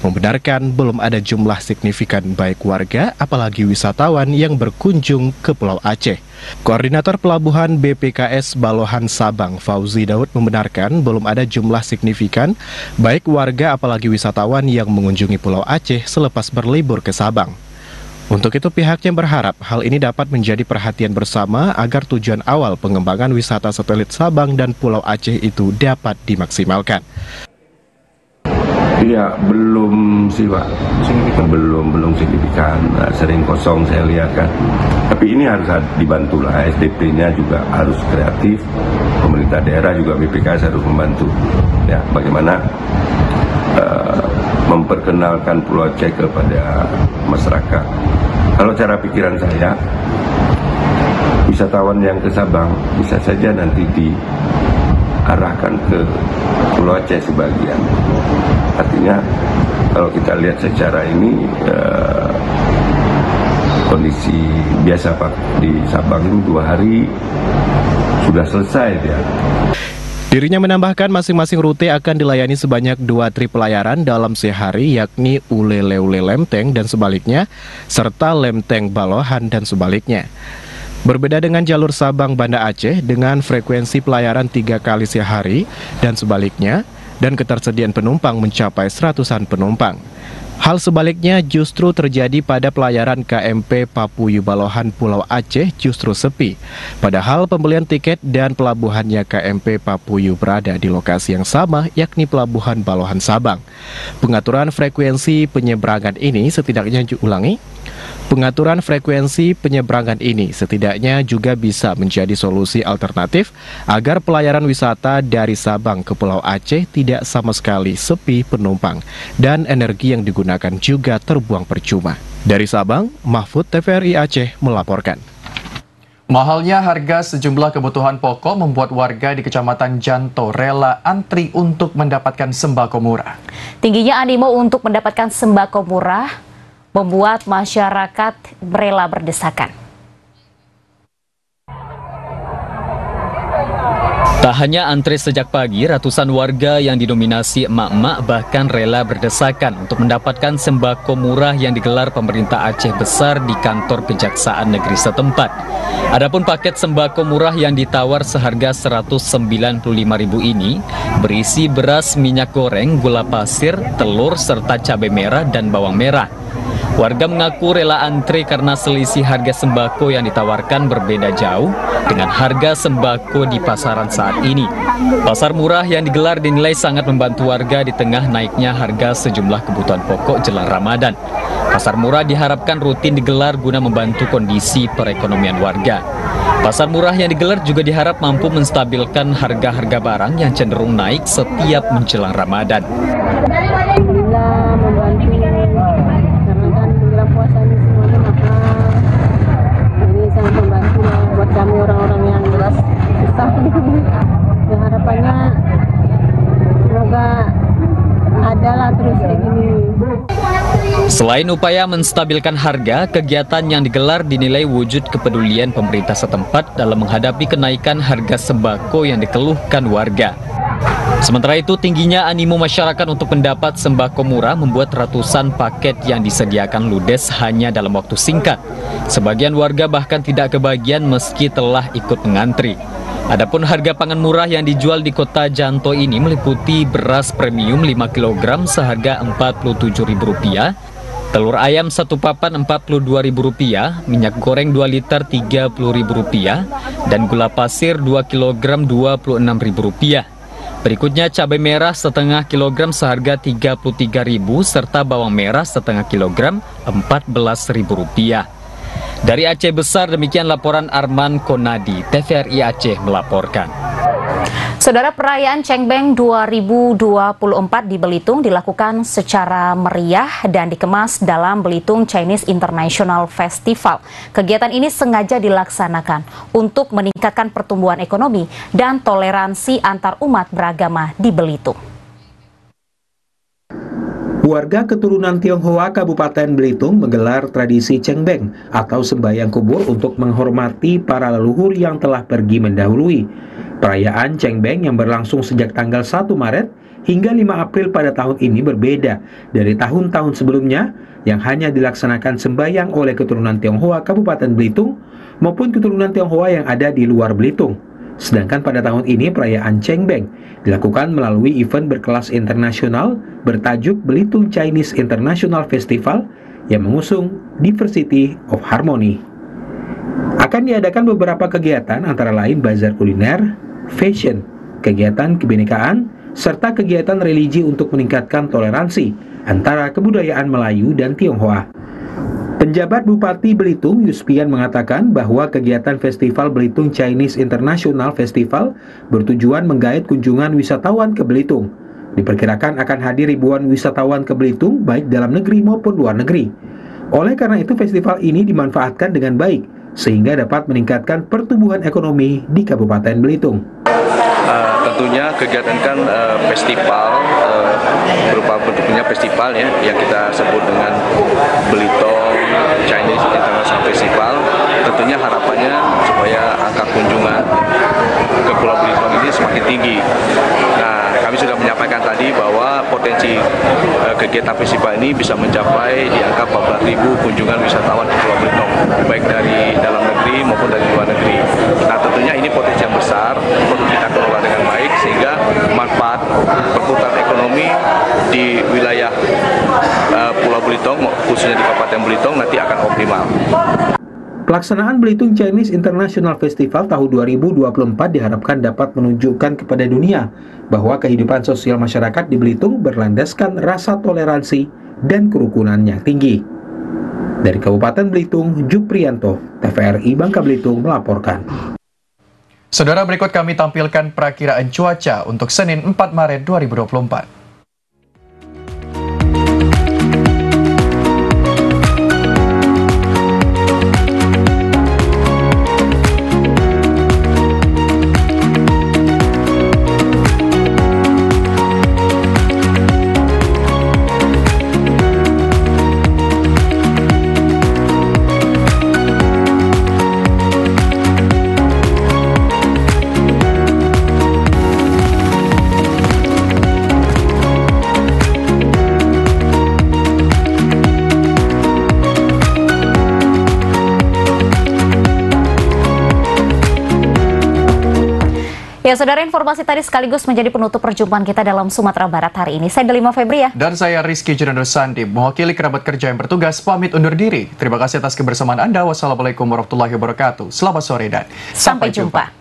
membenarkan belum ada jumlah signifikan baik warga apalagi wisatawan yang berkunjung ke Pulau Aceh. Koordinator Pelabuhan BPKS Balohan Sabang, Fauzi Daud, membenarkan belum ada jumlah signifikan baik warga apalagi wisatawan yang mengunjungi Pulau Aceh selepas berlibur ke Sabang. Untuk itu pihaknya berharap hal ini dapat menjadi perhatian bersama agar tujuan awal pengembangan wisata satelit Sabang dan Pulau Aceh itu dapat dimaksimalkan. Iya, belum sih Pak, belum signifikan, sering kosong saya lihat kan. Tapi ini harus dibantu lah, SDP-nya juga harus kreatif, pemerintah daerah juga BPKS harus membantu. Ya, bagaimana memperkenalkan Pulau Aceh kepada masyarakat. Kalau cara pikiran saya, wisatawan yang ke Sabang bisa saja nanti diarahkan ke Pulau Aceh sebagian. Artinya kalau kita lihat secara ini kondisi biasa Pak di Sabang itu 2 hari sudah selesai dia. Dirinya menambahkan masing-masing rute akan dilayani sebanyak 2 trip pelayaran dalam sehari, yakni Ule-Leule Lemteng dan sebaliknya, serta Lemteng Balohan dan sebaliknya. Berbeda dengan jalur Sabang Banda Aceh dengan frekuensi pelayaran 3 kali sehari dan sebaliknya, dan ketersediaan penumpang mencapai 100-an penumpang. Hal sebaliknya justru terjadi pada pelayaran KMP Papuyu Balohan Pulau Aceh justru sepi. Padahal pembelian tiket dan pelabuhannya KMP Papuyu berada di lokasi yang sama, yakni Pelabuhan Balohan Sabang. Pengaturan frekuensi penyeberangan ini setidaknya Pengaturan frekuensi penyeberangan ini setidaknya juga bisa menjadi solusi alternatif agar pelayaran wisata dari Sabang ke Pulau Aceh tidak sama sekali sepi penumpang dan energi yang digunakan juga terbuang percuma. Dari Sabang, Mahfud TVRI Aceh melaporkan. Mahalnya harga sejumlah kebutuhan pokok membuat warga di Kecamatan Janto rela antri untuk mendapatkan sembako murah. Tingginya animo untuk mendapatkan sembako murah membuat masyarakat rela berdesakan. Tak hanya antre sejak pagi, ratusan warga yang didominasi emak-emak bahkan rela berdesakan untuk mendapatkan sembako murah yang digelar pemerintah Aceh Besar di kantor Kejaksaan Negeri setempat. Adapun paket sembako murah yang ditawar seharga Rp195.000 ini berisi beras, minyak goreng, gula pasir, telur, serta cabai merah dan bawang merah. Warga mengaku rela antre karena selisih harga sembako yang ditawarkan berbeda jauh dengan harga sembako di pasaran saat ini. Pasar murah yang digelar dinilai sangat membantu warga di tengah naiknya harga sejumlah kebutuhan pokok jelang Ramadan. Pasar murah diharapkan rutin digelar guna membantu kondisi perekonomian warga. Pasar murah yang digelar juga diharap mampu menstabilkan harga-harga barang yang cenderung naik setiap menjelang Ramadan. Alhamdulillah membantu karena kan bulan puasa ini semuanya mahal, jadi sangat membantu buat kami orang-orang yang jelas susah. Ya harapannya semoga adalah terus kayak gini. Selain upaya menstabilkan harga, kegiatan yang digelar dinilai wujud kepedulian pemerintah setempat dalam menghadapi kenaikan harga sembako yang dikeluhkan warga. Sementara itu, tingginya animo masyarakat untuk mendapat sembako murah membuat ratusan paket yang disediakan ludes hanya dalam waktu singkat. Sebagian warga bahkan tidak kebagian meski telah ikut mengantri. Adapun harga pangan murah yang dijual di kota Janto ini meliputi beras premium 5 kg seharga Rp47.000, telur ayam 1 papan Rp42.000, minyak goreng 2 liter Rp30.000, dan gula pasir 2 kg Rp26.000. Berikutnya cabai merah setengah kilogram seharga Rp33.000 serta bawang merah setengah kilogram Rp14.000. Dari Aceh Besar, demikian laporan Arman Konadi, TVRI Aceh melaporkan. Saudara, perayaan Cengbeng 2024 di Belitung dilakukan secara meriah dan dikemas dalam Belitung Chinese International Festival. Kegiatan ini sengaja dilaksanakan untuk meningkatkan pertumbuhan ekonomi dan toleransi antar umat beragama di Belitung. Warga keturunan Tionghoa Kabupaten Belitung menggelar tradisi Cengbeng atau sembahyang kubur untuk menghormati para leluhur yang telah pergi mendahului. Perayaan Cengbeng yang berlangsung sejak tanggal 1 Maret hingga 5 April pada tahun ini berbeda dari tahun-tahun sebelumnya yang hanya dilaksanakan sembahyang oleh keturunan Tionghoa Kabupaten Belitung maupun keturunan Tionghoa yang ada di luar Belitung. Sedangkan pada tahun ini perayaan Cengbeng dilakukan melalui event berkelas internasional bertajuk Belitung Chinese International Festival yang mengusung Diversity of Harmony. Akan diadakan beberapa kegiatan antara lain bazar kuliner, fashion, kegiatan kebinekaan, serta kegiatan religi untuk meningkatkan toleransi antara kebudayaan Melayu dan Tionghoa. Penjabat Bupati Belitung Yuspian mengatakan bahwa kegiatan Festival Belitung Chinese International Festival bertujuan menggait kunjungan wisatawan ke Belitung. Diperkirakan akan hadir ribuan wisatawan ke Belitung baik dalam negeri maupun luar negeri. Oleh karena itu festival ini dimanfaatkan dengan baik sehingga dapat meningkatkan pertumbuhan ekonomi di Kabupaten Belitung. Tentunya kegiatan kan festival berupa bentuknya festival ya yang kita sebut dengan Belitung Chinese International Festival. Tentunya harapannya supaya angka kunjungan ke Pulau Belitung ini semakin tinggi. Nah, kami sudah menyampaikan tadi bahwa potensi kegiatan festival ini bisa mencapai di angka 14.000 kunjungan wisatawan ke Pulau Belitung, baik dari dalam negeri maupun dari luar negeri. Nah, tentunya ini potensi yang besar, perlu kita kelola dengan baik sehingga manfaat perputaran ekonomi di wilayah Pulau Belitung, khususnya di Kabupaten Belitung nanti akan optimal. Pelaksanaan Belitung Chinese International Festival tahun 2024 diharapkan dapat menunjukkan kepada dunia bahwa kehidupan sosial masyarakat di Belitung berlandaskan rasa toleransi dan kerukunannya tinggi. Dari Kabupaten Belitung, Juprianto, TVRI Bangka Belitung melaporkan. Saudara, berikut kami tampilkan perakiraan cuaca untuk Senin 4 Maret 2024. Ya, saudara, informasi tadi sekaligus menjadi penutup perjumpaan kita dalam Sumatera Barat hari ini. Saya Delima Febria. Dan saya Rizky Junando Sandi, mewakili kerabat kerja yang bertugas, pamit undur diri. Terima kasih atas kebersamaan Anda. Wassalamualaikum warahmatullahi wabarakatuh. Selamat sore dan sampai jumpa.